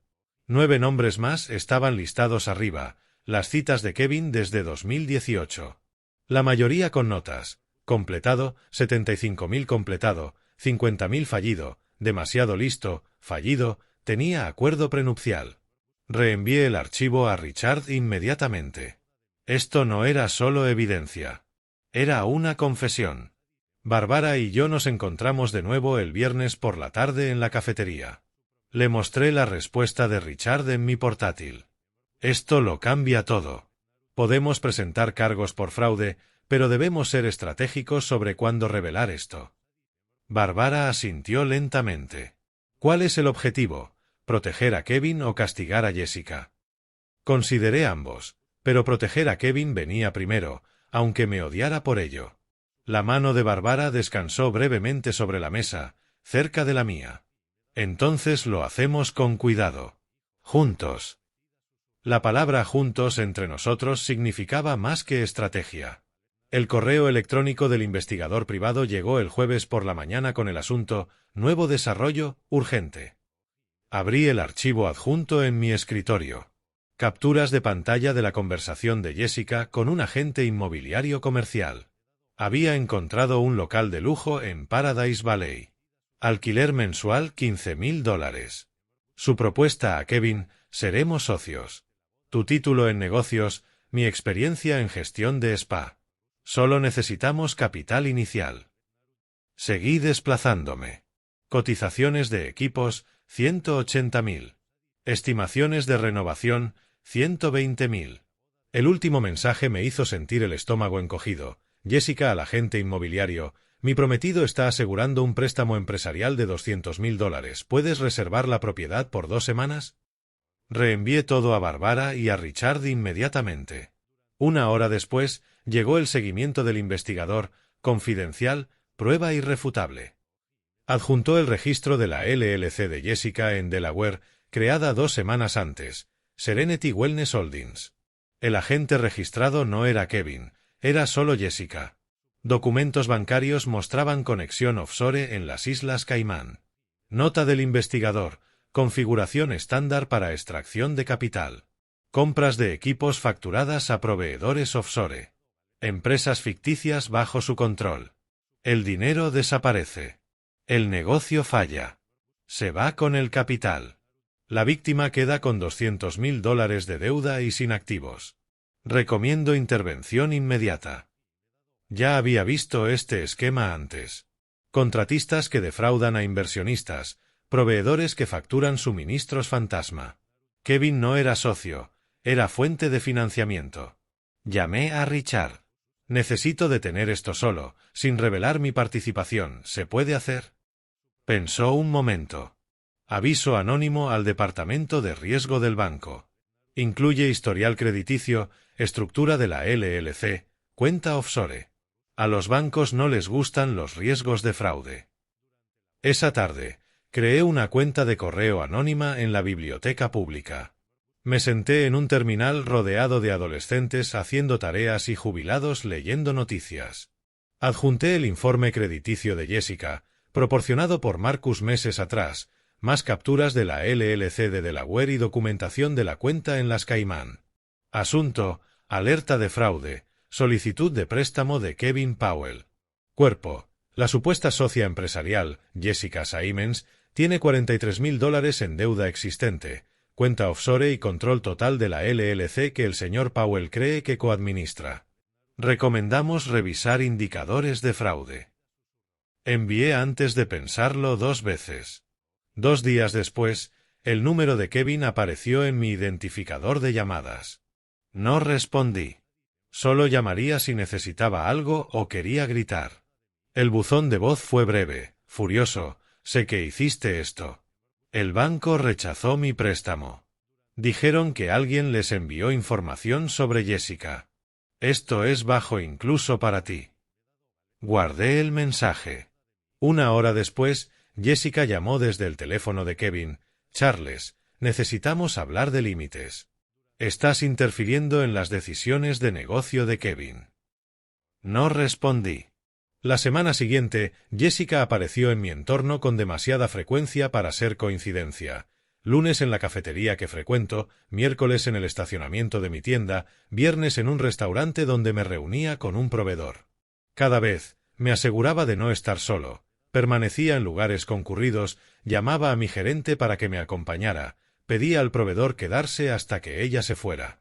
9 nombres más estaban listados arriba, las citas de Kevin desde 2018. La mayoría con notas. Completado, 75.000 completado, 50.000 fallido, demasiado listo, fallido, tenía acuerdo prenupcial. Reenvié el archivo a Richard inmediatamente. Esto no era solo evidencia. Era una confesión. Bárbara y yo nos encontramos de nuevo el viernes por la tarde en la cafetería. Le mostré la respuesta de Richard en mi portátil. Esto lo cambia todo. Podemos presentar cargos por fraude, pero debemos ser estratégicos sobre cuándo revelar esto. Bárbara asintió lentamente. ¿Cuál es el objetivo? ¿Proteger a Kevin o castigar a Jessica? Consideré ambos, pero proteger a Kevin venía primero, aunque me odiara por ello. La mano de Bárbara descansó brevemente sobre la mesa, cerca de la mía. Entonces lo hacemos con cuidado. Juntos. La palabra juntos entre nosotros significaba más que estrategia. El correo electrónico del investigador privado llegó el jueves por la mañana con el asunto «Nuevo desarrollo, urgente». Abrí el archivo adjunto en mi escritorio. Capturas de pantalla de la conversación de Jessica con un agente inmobiliario comercial. Había encontrado un local de lujo en Paradise Valley. Alquiler mensual $15.000. Su propuesta a Kevin: seremos socios. Tu título en negocios: mi experiencia en gestión de spa. Solo necesitamos capital inicial. Seguí desplazándome. Cotizaciones de equipos: 180.000. Estimaciones de renovación: 120.000. El último mensaje me hizo sentir el estómago encogido. Jessica al agente inmobiliario: mi prometido está asegurando un préstamo empresarial de $200.000. ¿Puedes reservar la propiedad por 2 semanas? Reenvié todo a Bárbara y a Richard inmediatamente. 1 hora después, llegó el seguimiento del investigador, confidencial, prueba irrefutable. Adjuntó el registro de la LLC de Jessica en Delaware, creada 2 semanas antes, Serenity Wellness Holdings. El agente registrado no era Kevin, era solo Jessica. Documentos bancarios mostraban conexión offshore en las Islas Caimán. Nota del investigador: configuración estándar para extracción de capital. Compras de equipos facturadas a proveedores offshore. Empresas ficticias bajo su control. El dinero desaparece. El negocio falla. Se va con el capital. La víctima queda con $200.000 de deuda y sin activos. Recomiendo intervención inmediata. Ya había visto este esquema antes. Contratistas que defraudan a inversionistas, proveedores que facturan suministros fantasma. Kevin no era socio, era fuente de financiamiento. Llamé a Richard. Necesito detener esto solo, sin revelar mi participación. ¿Se puede hacer? Pensó un momento. Aviso anónimo al departamento de riesgo del banco. Incluye historial crediticio, estructura de la LLC, cuenta offshore. A los bancos no les gustan los riesgos de fraude. Esa tarde, creé una cuenta de correo anónima en la biblioteca pública. Me senté en un terminal rodeado de adolescentes haciendo tareas y jubilados leyendo noticias. Adjunté el informe crediticio de Jessica, proporcionado por Marcus meses atrás, más capturas de la LLC de Delaware y documentación de la cuenta en las Caimán. Asunto: alerta de fraude, solicitud de préstamo de Kevin Powell. Cuerpo: la supuesta socia empresarial, Jessica Simons, tiene $43,000 en deuda existente, cuenta offshore y control total de la LLC que el señor Powell cree que coadministra. Recomendamos revisar indicadores de fraude. Envié antes de pensarlo 2 veces. 2 días después, el número de Kevin apareció en mi identificador de llamadas. No respondí. Solo llamaría si necesitaba algo o quería gritar. El buzón de voz fue breve, furioso: sé que hiciste esto. El banco rechazó mi préstamo. Dijeron que alguien les envió información sobre Jessica. Esto es bajo incluso para ti. Guardé el mensaje. 1 hora después, Jessica llamó desde el teléfono de Kevin. Charles, necesitamos hablar de límites. Estás interfiriendo en las decisiones de negocio de Kevin. No respondí. La semana siguiente, Jessica apareció en mi entorno con demasiada frecuencia para ser coincidencia. Lunes en la cafetería que frecuento, miércoles en el estacionamiento de mi tienda, viernes en un restaurante donde me reunía con un proveedor. Cada vez, me aseguraba de no estar solo. Permanecía en lugares concurridos, llamaba a mi gerente para que me acompañara, pedía al proveedor quedarse hasta que ella se fuera.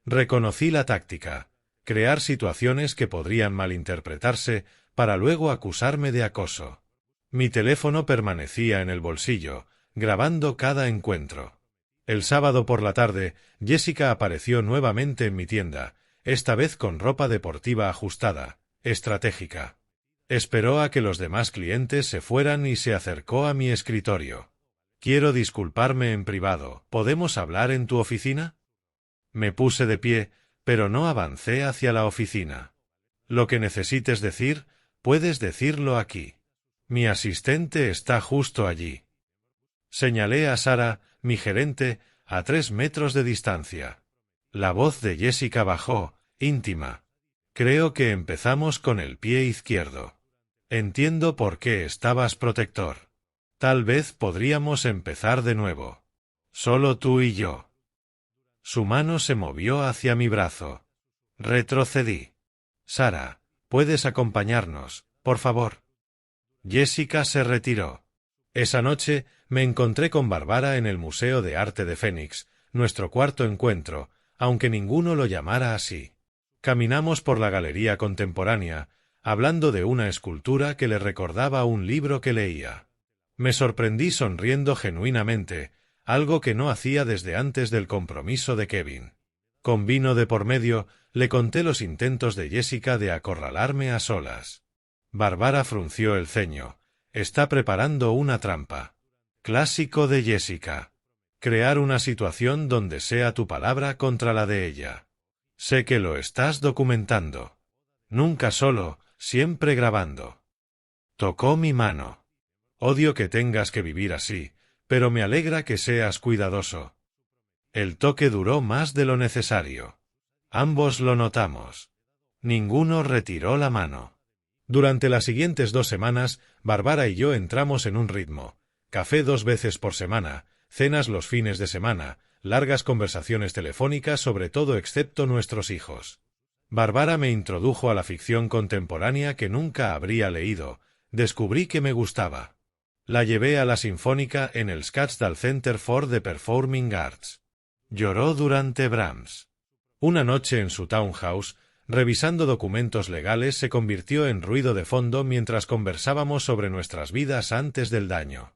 Reconocí la táctica: crear situaciones que podrían malinterpretarse para luego acusarme de acoso. Mi teléfono permanecía en el bolsillo, grabando cada encuentro. El sábado por la tarde, Jessica apareció nuevamente en mi tienda, esta vez con ropa deportiva ajustada, estratégica. Esperó a que los demás clientes se fueran y se acercó a mi escritorio. Quiero disculparme en privado. ¿Podemos hablar en tu oficina? Me puse de pie, pero no avancé hacia la oficina. Lo que necesites decir, puedes decirlo aquí. Mi asistente está justo allí. Señalé a Sarah, mi gerente, a 3 metros de distancia. La voz de Jessica bajó, íntima. Creo que empezamos con el pie izquierdo. Entiendo por qué estabas protector. Tal vez podríamos empezar de nuevo. Solo tú y yo. Su mano se movió hacia mi brazo. Retrocedí. Sarah, ¿puedes acompañarnos, por favor? Jessica se retiró. Esa noche me encontré con Barbara en el Museo de Arte de Phoenix, nuestro cuarto encuentro, aunque ninguno lo llamara así. Caminamos por la galería contemporánea, hablando de una escultura que le recordaba un libro que leía. Me sorprendí sonriendo genuinamente, algo que no hacía desde antes del compromiso de Kevin. Con vino de por medio, le conté los intentos de Jessica de acorralarme a solas. Barbara frunció el ceño. Está preparando una trampa. Clásico de Jessica. Crear una situación donde sea tu palabra contra la de ella. Sé que lo estás documentando. Nunca solo, siempre grabando. Tocó mi mano. Odio que tengas que vivir así, pero me alegra que seas cuidadoso. El toque duró más de lo necesario. Ambos lo notamos. Ninguno retiró la mano. Durante las siguientes 2 semanas, Barbara y yo entramos en un ritmo. Café 2 veces por semana, cenas los fines de semana, largas conversaciones telefónicas sobre todo excepto nuestros hijos. Barbara me introdujo a la ficción contemporánea que nunca habría leído. Descubrí que me gustaba. La llevé a la Sinfónica en el Scottsdale Center for the Performing Arts. Lloró durante Brahms. Una noche en su townhouse, revisando documentos legales, se convirtió en ruido de fondo mientras conversábamos sobre nuestras vidas antes del daño.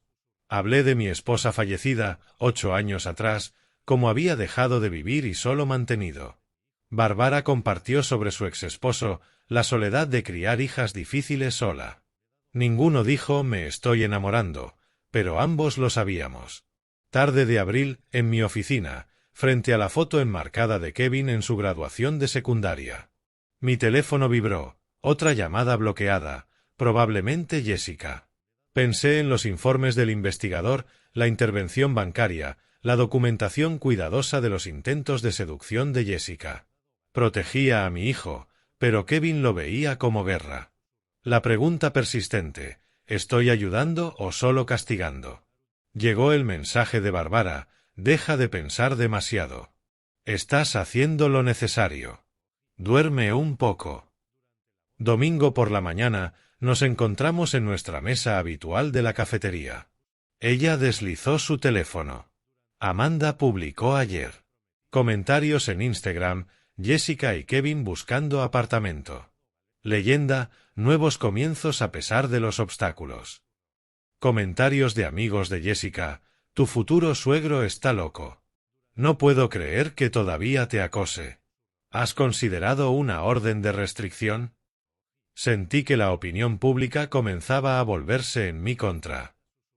Hablé de mi esposa fallecida, 8 años atrás, como había dejado de vivir y solo mantenido. Barbara compartió sobre su exesposo, la soledad de criar hijas difíciles sola. Ninguno dijo me estoy enamorando, pero ambos lo sabíamos. Tarde de abril, en mi oficina, frente a la foto enmarcada de Kevin en su graduación de secundaria. Mi teléfono vibró, otra llamada bloqueada, probablemente Jessica. Pensé en los informes del investigador, la intervención bancaria, la documentación cuidadosa de los intentos de seducción de Jessica. Protegía a mi hijo, pero Kevin lo veía como guerra. La pregunta persistente, ¿estoy ayudando o solo castigando? Llegó el mensaje de Barbara, deja de pensar demasiado. Estás haciendo lo necesario. Duerme un poco. Domingo por la mañana, nos encontramos en nuestra mesa habitual de la cafetería. Ella deslizó su teléfono. Amanda publicó ayer. Comentarios en Instagram, Jessica y Kevin buscando apartamento. Leyenda, nuevos comienzos a pesar de los obstáculos. Comentarios de amigos de Jessica, tu futuro suegro está loco. No puedo creer que todavía te acose. ¿Has considerado una orden de restricción? Sentí que la opinión pública comenzaba a volverse en mi contra.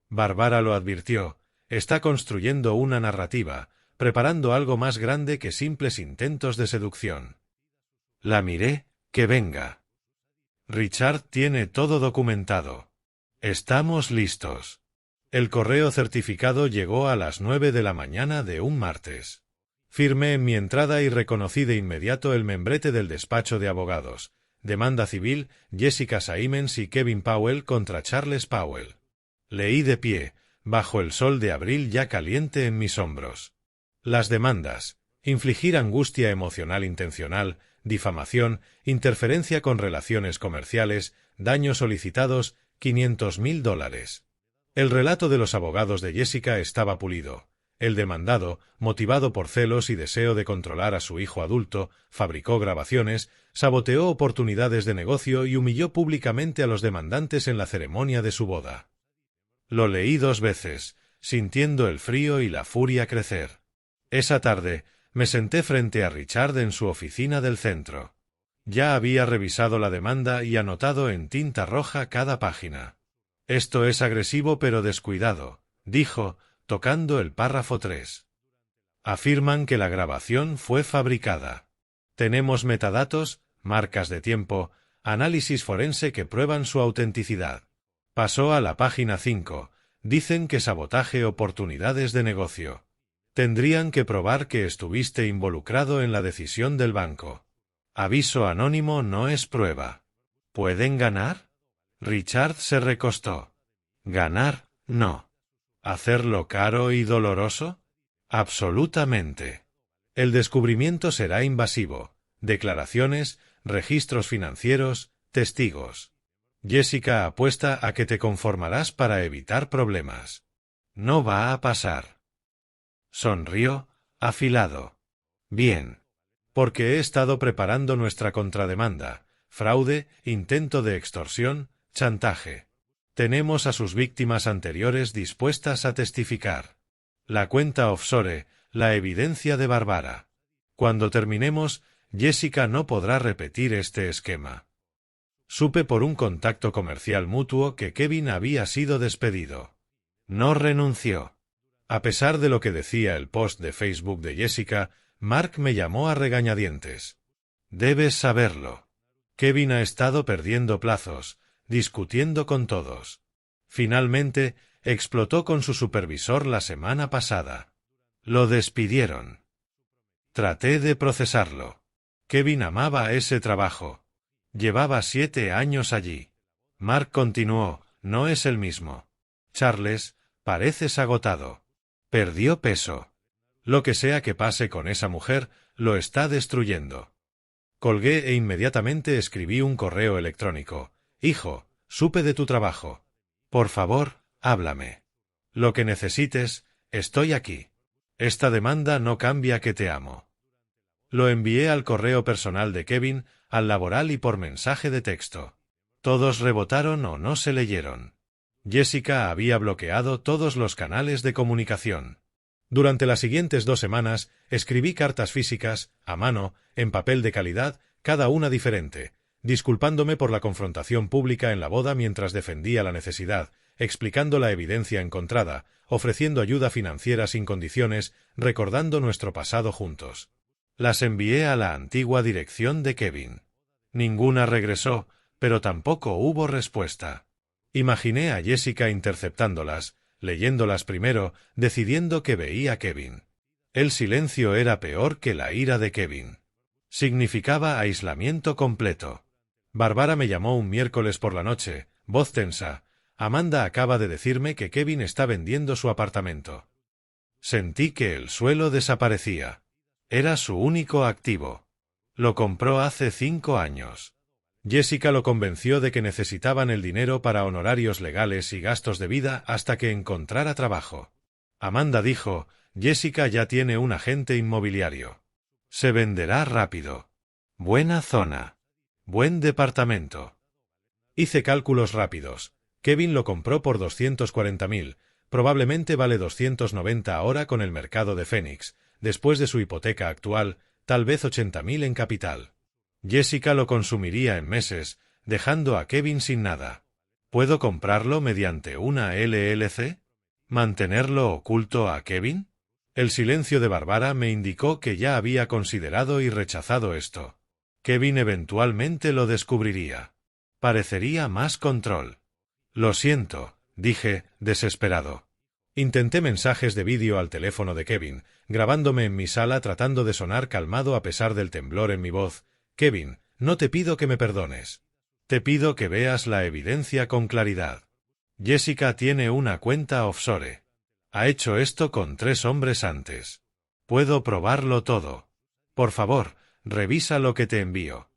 Barbara lo advirtió, está construyendo una narrativa, preparando algo más grande que simples intentos de seducción. La miré, que venga. Richard tiene todo documentado. Estamos listos. El correo certificado llegó a las 9 de la mañana de un martes. Firmé en mi entrada y reconocí de inmediato el membrete del despacho de abogados. Demanda civil, Jessica Simmons y Kevin Powell contra Charles Powell. Leí de pie, bajo el sol de abril ya caliente en mis hombros. Las demandas: infligir angustia emocional intencional, difamación, interferencia con relaciones comerciales, daños solicitados, $500,000. El relato de los abogados de Jessica estaba pulido. El demandado, motivado por celos y deseo de controlar a su hijo adulto, fabricó grabaciones, saboteó oportunidades de negocio y humilló públicamente a los demandantes en la ceremonia de su boda. Lo leí 2 veces, sintiendo el frío y la furia crecer. Esa tarde, me senté frente a Richard en su oficina del centro. Ya había revisado la demanda y anotado en tinta roja cada página. Esto es agresivo pero descuidado, dijo, tocando el párrafo 3. Afirman que la grabación fue fabricada. Tenemos metadatos, marcas de tiempo, análisis forense que prueban su autenticidad. Pasó a la página 5. Dicen que sabotaje oportunidades de negocio. Tendrían que probar que estuviste involucrado en la decisión del banco. Aviso anónimo no es prueba. ¿Pueden ganar? Richard se recostó. Ganar, no. ¿Hacerlo caro y doloroso? Absolutamente. El descubrimiento será invasivo. Declaraciones, registros financieros, testigos. Jessica apuesta a que te conformarás para evitar problemas. No va a pasar. Sonrió, afilado. Bien. Porque he estado preparando nuestra contrademanda. Fraude, intento de extorsión, chantaje. Tenemos a sus víctimas anteriores dispuestas a testificar. La cuenta offshore, la evidencia de Barbara. Cuando terminemos, Jessica no podrá repetir este esquema. Supe por un contacto comercial mutuo que Kevin había sido despedido. No renunció. A pesar de lo que decía el post de Facebook de Jessica, Mark me llamó a regañadientes. Debes saberlo. Kevin ha estado perdiendo plazos, discutiendo con todos. Finalmente, explotó con su supervisor la semana pasada. Lo despidieron. Traté de procesarlo. Kevin amaba ese trabajo. Llevaba 7 años allí. Mark continuó, no es el mismo. Charles, pareces agotado. Perdió peso. Lo que sea que pase con esa mujer, lo está destruyendo. Colgué e inmediatamente escribí un correo electrónico. Hijo, supe de tu trabajo. Por favor, háblame. Lo que necesites, estoy aquí. Esta demanda no cambia que te amo. Lo envié al correo personal de Kevin, al laboral y por mensaje de texto. Todos rebotaron o no se leyeron. Jessica había bloqueado todos los canales de comunicación. Durante las siguientes 2 semanas, escribí cartas físicas, a mano, en papel de calidad, cada una diferente, disculpándome por la confrontación pública en la boda mientras defendía la necesidad, explicando la evidencia encontrada, ofreciendo ayuda financiera sin condiciones, recordando nuestro pasado juntos. Las envié a la antigua dirección de Kevin. Ninguna regresó, pero tampoco hubo respuesta. Imaginé a Jessica interceptándolas, leyéndolas primero, decidiendo que veía a Kevin. El silencio era peor que la ira de Kevin. Significaba aislamiento completo. Bárbara me llamó un miércoles por la noche, voz tensa. Amanda acaba de decirme que Kevin está vendiendo su apartamento. Sentí que el suelo desaparecía. Era su único activo. Lo compró hace 5 años. Jessica lo convenció de que necesitaban el dinero para honorarios legales y gastos de vida hasta que encontrara trabajo. Amanda dijo, Jessica ya tiene un agente inmobiliario. Se venderá rápido. Buena zona. Buen departamento. Hice cálculos rápidos. Kevin lo compró por 240.000, probablemente vale 290 ahora con el mercado de Phoenix, después de su hipoteca actual, tal vez 80.000 en capital. Jessica lo consumiría en meses, dejando a Kevin sin nada. ¿Puedo comprarlo mediante una LLC? ¿Mantenerlo oculto a Kevin? El silencio de Bárbara me indicó que ya había considerado y rechazado esto. Kevin eventualmente lo descubriría. Parecería más control. Lo siento, dije, desesperado. Intenté mensajes de vídeo al teléfono de Kevin, grabándome en mi sala tratando de sonar calmado a pesar del temblor en mi voz. Kevin, no te pido que me perdones. Te pido que veas la evidencia con claridad. Jessica tiene una cuenta offshore. Ha hecho esto con 3 hombres antes. Puedo probarlo todo. Por favor, revisa lo que te envío.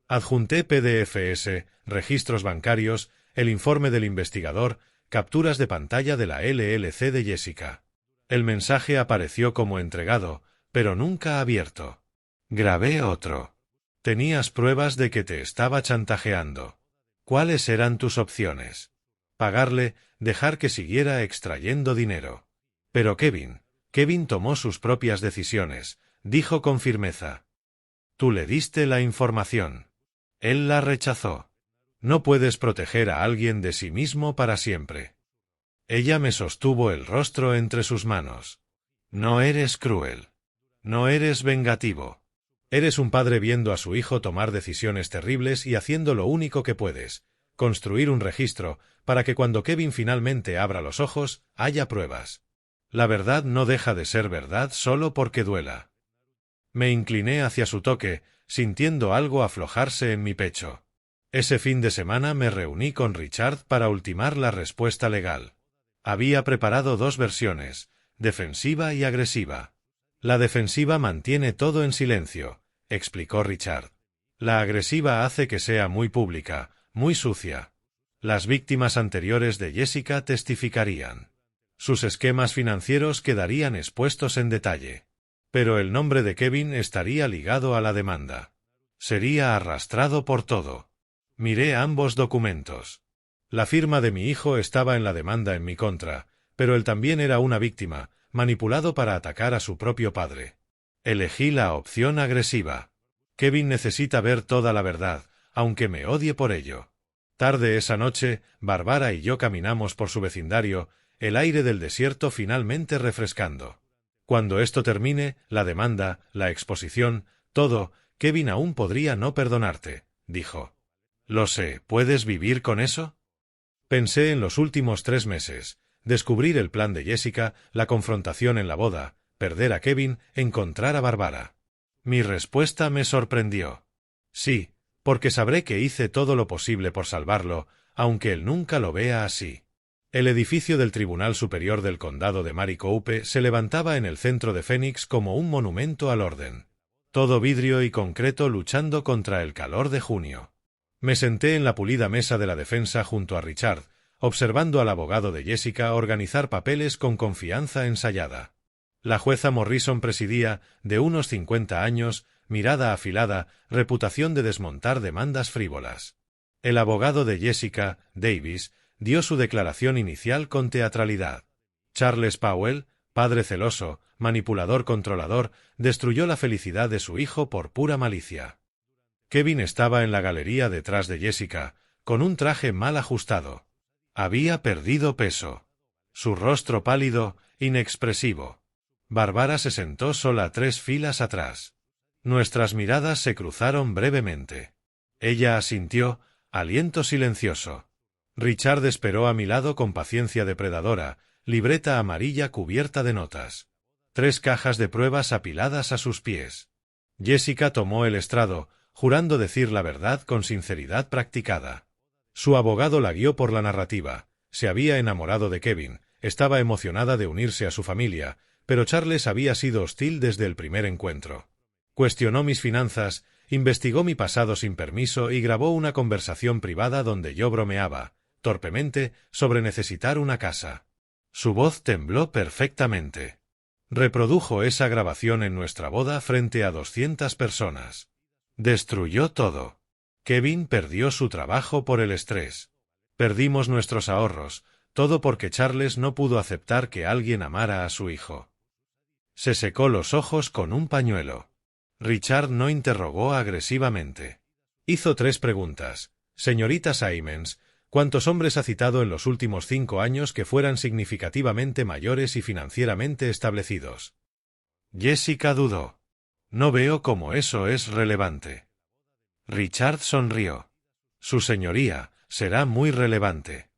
Adjunté PDFs, registros bancarios, el informe del investigador, capturas de pantalla de la LLC de Jessica. El mensaje apareció como entregado, pero nunca abierto. Grabé otro. Tenías pruebas de que te estaba chantajeando. ¿Cuáles eran tus opciones? Pagarle, dejar que siguiera extrayendo dinero. Pero Kevin tomó sus propias decisiones, dijo con firmeza. Tú le diste la información. Él la rechazó. No puedes proteger a alguien de sí mismo para siempre. Ella me sostuvo el rostro entre sus manos. No eres cruel. No eres vengativo. Eres un padre viendo a su hijo tomar decisiones terribles y haciendo lo único que puedes, construir un registro, para que cuando Kevin finalmente abra los ojos, haya pruebas. La verdad no deja de ser verdad solo porque duela. Me incliné hacia su toque, sintiendo algo aflojarse en mi pecho. Ese fin de semana me reuní con Richard para ultimar la respuesta legal. Había preparado 2 versiones, defensiva y agresiva. La defensiva mantiene todo en silencio, explicó Richard. La agresiva hace que sea muy pública, muy sucia. Las víctimas anteriores de Jessica testificarían. Sus esquemas financieros quedarían expuestos en detalle. Pero el nombre de Kevin estaría ligado a la demanda. Sería arrastrado por todo. Miré ambos documentos. La firma de mi hijo estaba en la demanda en mi contra, pero él también era una víctima, manipulado para atacar a su propio padre. Elegí la opción agresiva. Kevin necesita ver toda la verdad, aunque me odie por ello. Tarde esa noche, Bárbara y yo caminamos por su vecindario, el aire del desierto finalmente refrescando. Cuando esto termine, la demanda, la exposición, todo, Kevin aún podría no perdonarte, dijo. Lo sé, ¿puedes vivir con eso? Pensé en los últimos 3 meses, descubrir el plan de Jessica, la confrontación en la boda, perder a Kevin, encontrar a Bárbara. Mi respuesta me sorprendió. Sí, porque sabré que hice todo lo posible por salvarlo, aunque él nunca lo vea así. El edificio del Tribunal Superior del Condado de Maricopa se levantaba en el centro de Phoenix como un monumento al orden. Todo vidrio y concreto luchando contra el calor de junio. Me senté en la pulida mesa de la defensa junto a Richard, observando al abogado de Jessica organizar papeles con confianza ensayada. La jueza Morrison presidía, de unos 50 años, mirada afilada, reputación de desmontar demandas frívolas. El abogado de Jessica, Davis, dio su declaración inicial con teatralidad. Charles Powell, padre celoso, manipulador controlador, destruyó la felicidad de su hijo por pura malicia. Kevin estaba en la galería detrás de Jessica, con un traje mal ajustado. Había perdido peso. Su rostro pálido, inexpresivo. Bárbara se sentó sola 3 filas atrás. Nuestras miradas se cruzaron brevemente. Ella asintió, aliento silencioso. Richard esperó a mi lado con paciencia depredadora, libreta amarilla cubierta de notas. 3 cajas de pruebas apiladas a sus pies. Jessica tomó el estrado, jurando decir la verdad con sinceridad practicada. Su abogado la guió por la narrativa. Se había enamorado de Kevin, estaba emocionada de unirse a su familia, pero Charles había sido hostil desde el primer encuentro. Cuestionó mis finanzas, investigó mi pasado sin permiso y grabó una conversación privada donde yo bromeaba, torpemente, sobre necesitar una casa. Su voz tembló perfectamente. Reprodujo esa grabación en nuestra boda frente a 200 personas. Destruyó todo. Kevin perdió su trabajo por el estrés. Perdimos nuestros ahorros, todo porque Charles no pudo aceptar que alguien amara a su hijo. Se secó los ojos con un pañuelo. Richard no interrogó agresivamente. Hizo 3 preguntas. Señorita Simons, ¿cuántos hombres ha citado en los últimos 5 años que fueran significativamente mayores y financieramente establecidos? Jessica dudó. No veo cómo eso es relevante. Richard sonrió. Su señoría, será muy relevante.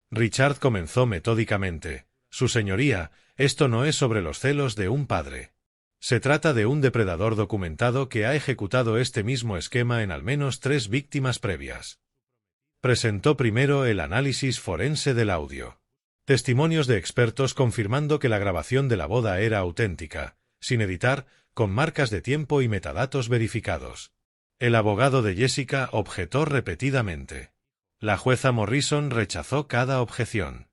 Richard comenzó metódicamente. Su señoría, esto no es sobre los celos de un padre. Se trata de un depredador documentado que ha ejecutado este mismo esquema en al menos 3 víctimas previas. Presentó primero el análisis forense del audio. Testimonios de expertos confirmando que la grabación de la boda era auténtica, sin editar, con marcas de tiempo y metadatos verificados. El abogado de Jessica objetó repetidamente. La jueza Morrison rechazó cada objeción.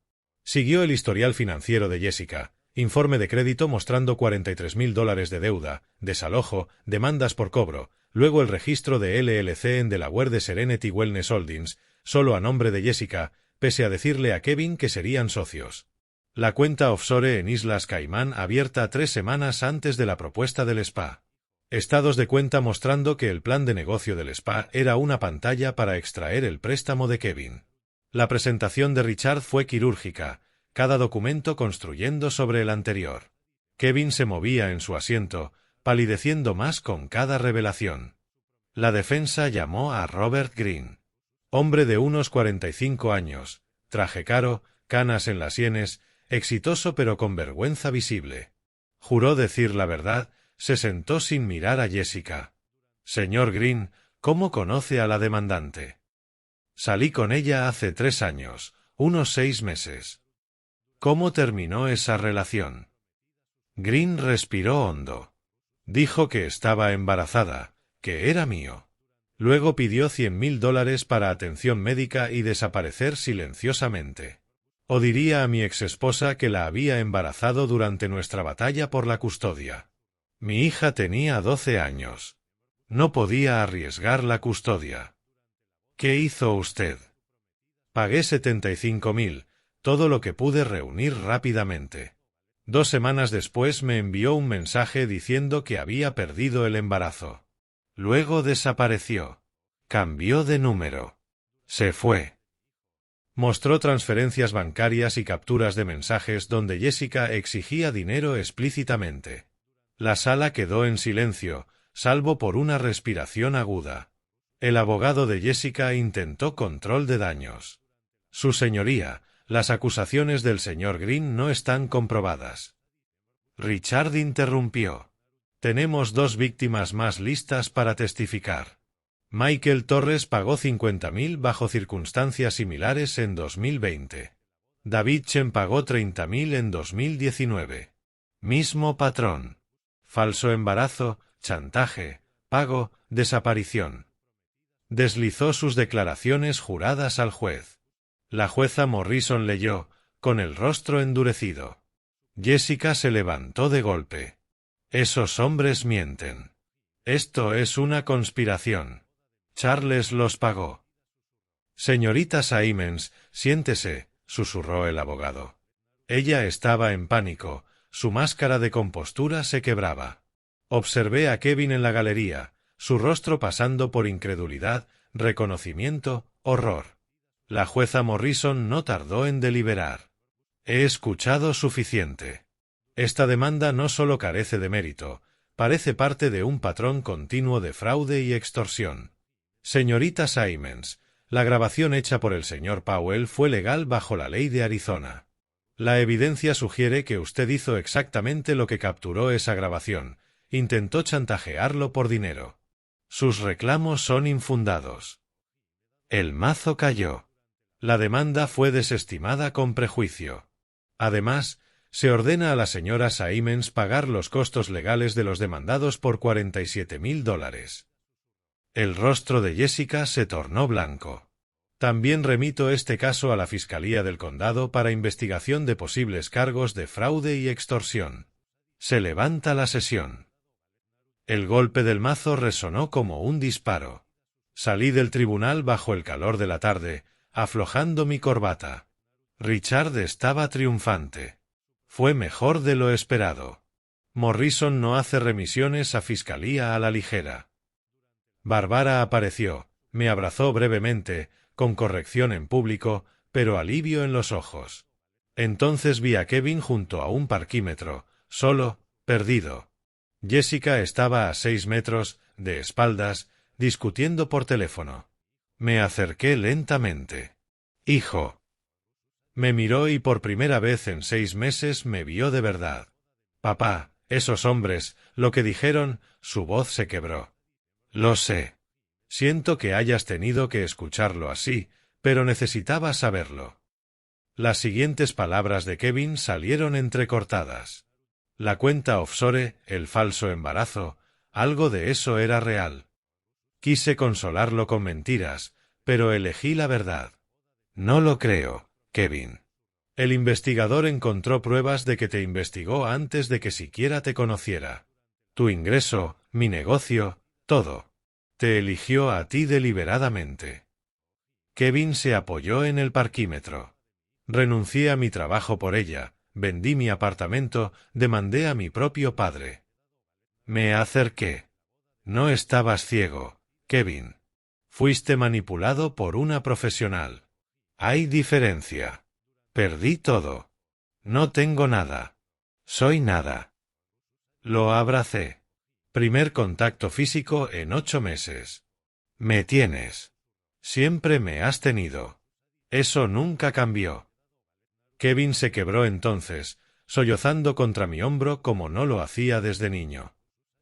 Siguió el historial financiero de Jessica. Informe de crédito mostrando $43.000 de deuda, desalojo, demandas por cobro, luego el registro de LLC en Delaware de Serenity Wellness Holdings, solo a nombre de Jessica, pese a decirle a Kevin que serían socios. La cuenta offshore en Islas Caimán abierta 3 semanas antes de la propuesta del spa. Estados de cuenta mostrando que el plan de negocio del spa era una pantalla para extraer el préstamo de Kevin. La presentación de Richard fue quirúrgica, cada documento construyendo sobre el anterior. Kevin se movía en su asiento, palideciendo más con cada revelación. La defensa llamó a Robert Greene. Hombre de unos 45 años, traje caro, canas en las sienes, exitoso pero con vergüenza visible. Juró decir la verdad, se sentó sin mirar a Jessica. Señor Greene, ¿cómo conoce a la demandante? Salí con ella hace 3 años, unos 6 meses. ¿Cómo terminó esa relación? Greene respiró hondo. Dijo que estaba embarazada, que era mío. Luego pidió $100.000 para atención médica y desaparecer silenciosamente. O diría a mi exesposa que la había embarazado durante nuestra batalla por la custodia. Mi hija tenía 12 años. No podía arriesgar la custodia. ¿Qué hizo usted? Pagué $75.000. Todo lo que pude reunir rápidamente. 2 semanas después me envió un mensaje diciendo que había perdido el embarazo. Luego desapareció. Cambió de número. Se fue. Mostró transferencias bancarias y capturas de mensajes donde Jessica exigía dinero explícitamente. La sala quedó en silencio, salvo por una respiración aguda. El abogado de Jessica intentó control de daños. Su señoría, las acusaciones del señor Greene no están comprobadas. Richard interrumpió. Tenemos 2 víctimas más listas para testificar. Michael Torres pagó $50.000 bajo circunstancias similares en 2020. David Chen pagó $30.000 en 2019. Mismo patrón. Falso embarazo, chantaje, pago, desaparición. Deslizó sus declaraciones juradas al juez. La jueza Morrison leyó, con el rostro endurecido. Jessica se levantó de golpe. Esos hombres mienten. Esto es una conspiración. Charles los pagó. Señorita Simons, siéntese, susurró el abogado. Ella estaba en pánico, su máscara de compostura se quebraba. Observé a Kevin en la galería, su rostro pasando por incredulidad, reconocimiento, horror. La jueza Morrison no tardó en deliberar. He escuchado suficiente. Esta demanda no solo carece de mérito, parece parte de un patrón continuo de fraude y extorsión. Señorita Simons, la grabación hecha por el señor Powell fue legal bajo la ley de Arizona. La evidencia sugiere que usted hizo exactamente lo que capturó esa grabación, intentó chantajearlo por dinero. Sus reclamos son infundados. El mazo cayó. La demanda fue desestimada con prejuicio. Además, se ordena a la señora Simons pagar los costos legales de los demandados por $47,000. El rostro de Jessica se tornó blanco. También remito este caso a la Fiscalía del Condado para investigación de posibles cargos de fraude y extorsión. Se levanta la sesión. El golpe del mazo resonó como un disparo. Salí del tribunal bajo el calor de la tarde, aflojando mi corbata. Richard estaba triunfante. Fue mejor de lo esperado. Morrison no hace remisiones a Fiscalía a la ligera. Barbara apareció, me abrazó brevemente, con corrección en público, pero alivio en los ojos. Entonces vi a Kevin junto a un parquímetro, solo, perdido. Jessica estaba a 6 metros, de espaldas, discutiendo por teléfono. Me acerqué lentamente. Hijo. Me miró y por primera vez en 6 meses me vio de verdad. Papá, esos hombres, lo que dijeron, su voz se quebró. Lo sé. Siento que hayas tenido que escucharlo así, pero necesitaba saberlo. Las siguientes palabras de Kevin salieron entrecortadas. La cuenta offshore, el falso embarazo, algo de eso era real. Quise consolarlo con mentiras, pero elegí la verdad. No lo creo, Kevin. El investigador encontró pruebas de que te investigó antes de que siquiera te conociera. Tu ingreso, mi negocio, todo. Te eligió a ti deliberadamente. Kevin se apoyó en el parquímetro. Renuncié a mi trabajo por ella, vendí mi apartamento, demandé a mi propio padre. Me acerqué. No estabas ciego, Kevin. Fuiste manipulado por una profesional. Hay diferencia. Perdí todo. No tengo nada. Soy nada. Lo abracé. Primer contacto físico en 8 meses. Me tienes. Siempre me has tenido. Eso nunca cambió. Kevin se quebró entonces, sollozando contra mi hombro como no lo hacía desde niño.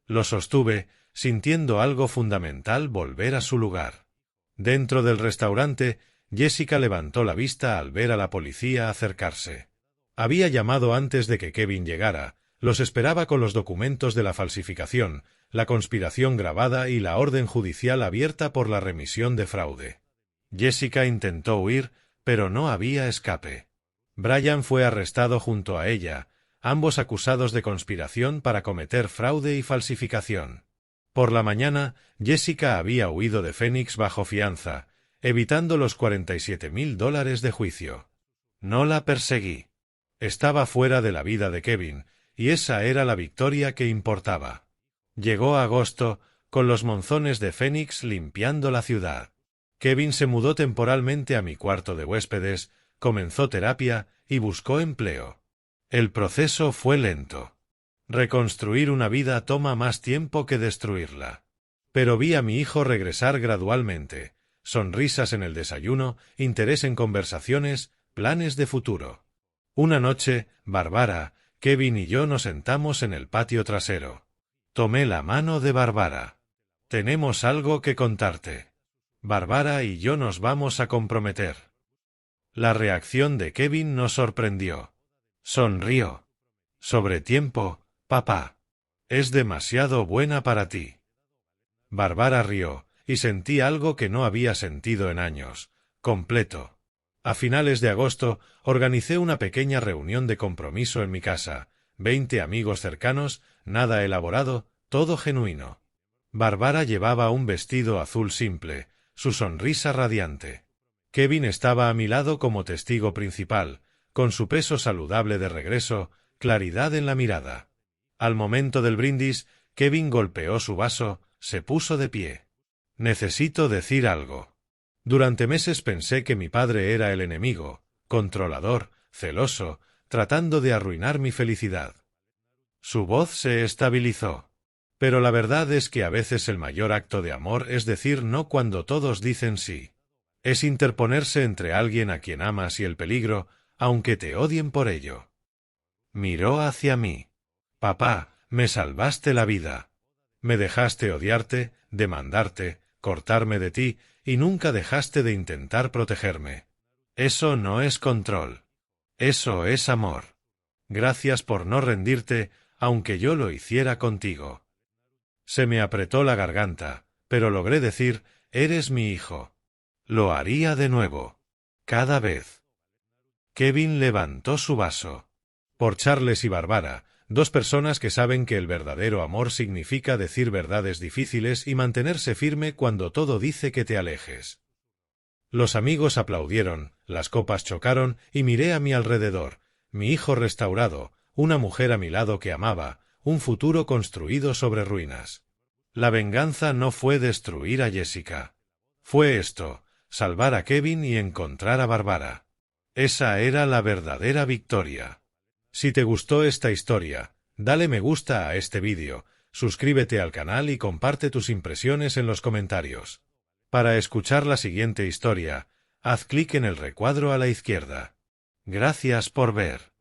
Lo sostuve, sintiendo algo fundamental volver a su lugar. Dentro del restaurante, Jessica levantó la vista al ver a la policía acercarse. Había llamado antes de que Kevin llegara, los esperaba con los documentos de la falsificación, la conspiración grabada y la orden judicial abierta por la remisión de fraude. Jessica intentó huir, pero no había escape. Brian fue arrestado junto a ella, ambos acusados de conspiración para cometer fraude y falsificación. Por la mañana, Jessica había huido de Phoenix bajo fianza, evitando los $47,000 de juicio. No la perseguí. Estaba fuera de la vida de Kevin, y esa era la victoria que importaba. Llegó agosto, con los monzones de Phoenix limpiando la ciudad. Kevin se mudó temporalmente a mi cuarto de huéspedes, comenzó terapia y buscó empleo. El proceso fue lento. Reconstruir una vida toma más tiempo que destruirla. Pero vi a mi hijo regresar gradualmente, sonrisas en el desayuno, interés en conversaciones, planes de futuro. Una noche, Barbara, Kevin y yo nos sentamos en el patio trasero. Tomé la mano de Barbara. Tenemos algo que contarte. Barbara y yo nos vamos a comprometer. La reacción de Kevin nos sorprendió. Sonrió. Sobre tiempo, papá. Es demasiado buena para ti. Barbara rió, y sentí algo que no había sentido en años, completo. A finales de agosto, organicé una pequeña reunión de compromiso en mi casa, 20 amigos cercanos, nada elaborado, todo genuino. Barbara llevaba un vestido azul simple, su sonrisa radiante. Kevin estaba a mi lado como testigo principal, con su peso saludable de regreso, claridad en la mirada. Al momento del brindis, Kevin golpeó su vaso, se puso de pie. Necesito decir algo. Durante meses pensé que mi padre era el enemigo, controlador, celoso, tratando de arruinar mi felicidad. Su voz se estabilizó. Pero la verdad es que a veces el mayor acto de amor es decir no cuando todos dicen sí. Es interponerse entre alguien a quien amas y el peligro, aunque te odien por ello. Miró hacia mí. Papá, me salvaste la vida. Me dejaste odiarte, demandarte, cortarme de ti, y nunca dejaste de intentar protegerme. Eso no es control. Eso es amor. Gracias por no rendirte, aunque yo lo hiciera contigo. Se me apretó la garganta, pero logré decir, eres mi hijo. Lo haría de nuevo. Cada vez. Kevin levantó su vaso. Por Charles y Barbara, dos personas que saben que el verdadero amor significa decir verdades difíciles y mantenerse firme cuando todo dice que te alejes. Los amigos aplaudieron, las copas chocaron y miré a mi alrededor, mi hijo restaurado, una mujer a mi lado que amaba, un futuro construido sobre ruinas. La venganza no fue destruir a Jessica. Fue esto, salvar a Kevin y encontrar a Barbara. Esa era la verdadera victoria. Si te gustó esta historia, dale me gusta a este vídeo, suscríbete al canal y comparte tus impresiones en los comentarios. Para escuchar la siguiente historia, haz clic en el recuadro a la izquierda. Gracias por ver.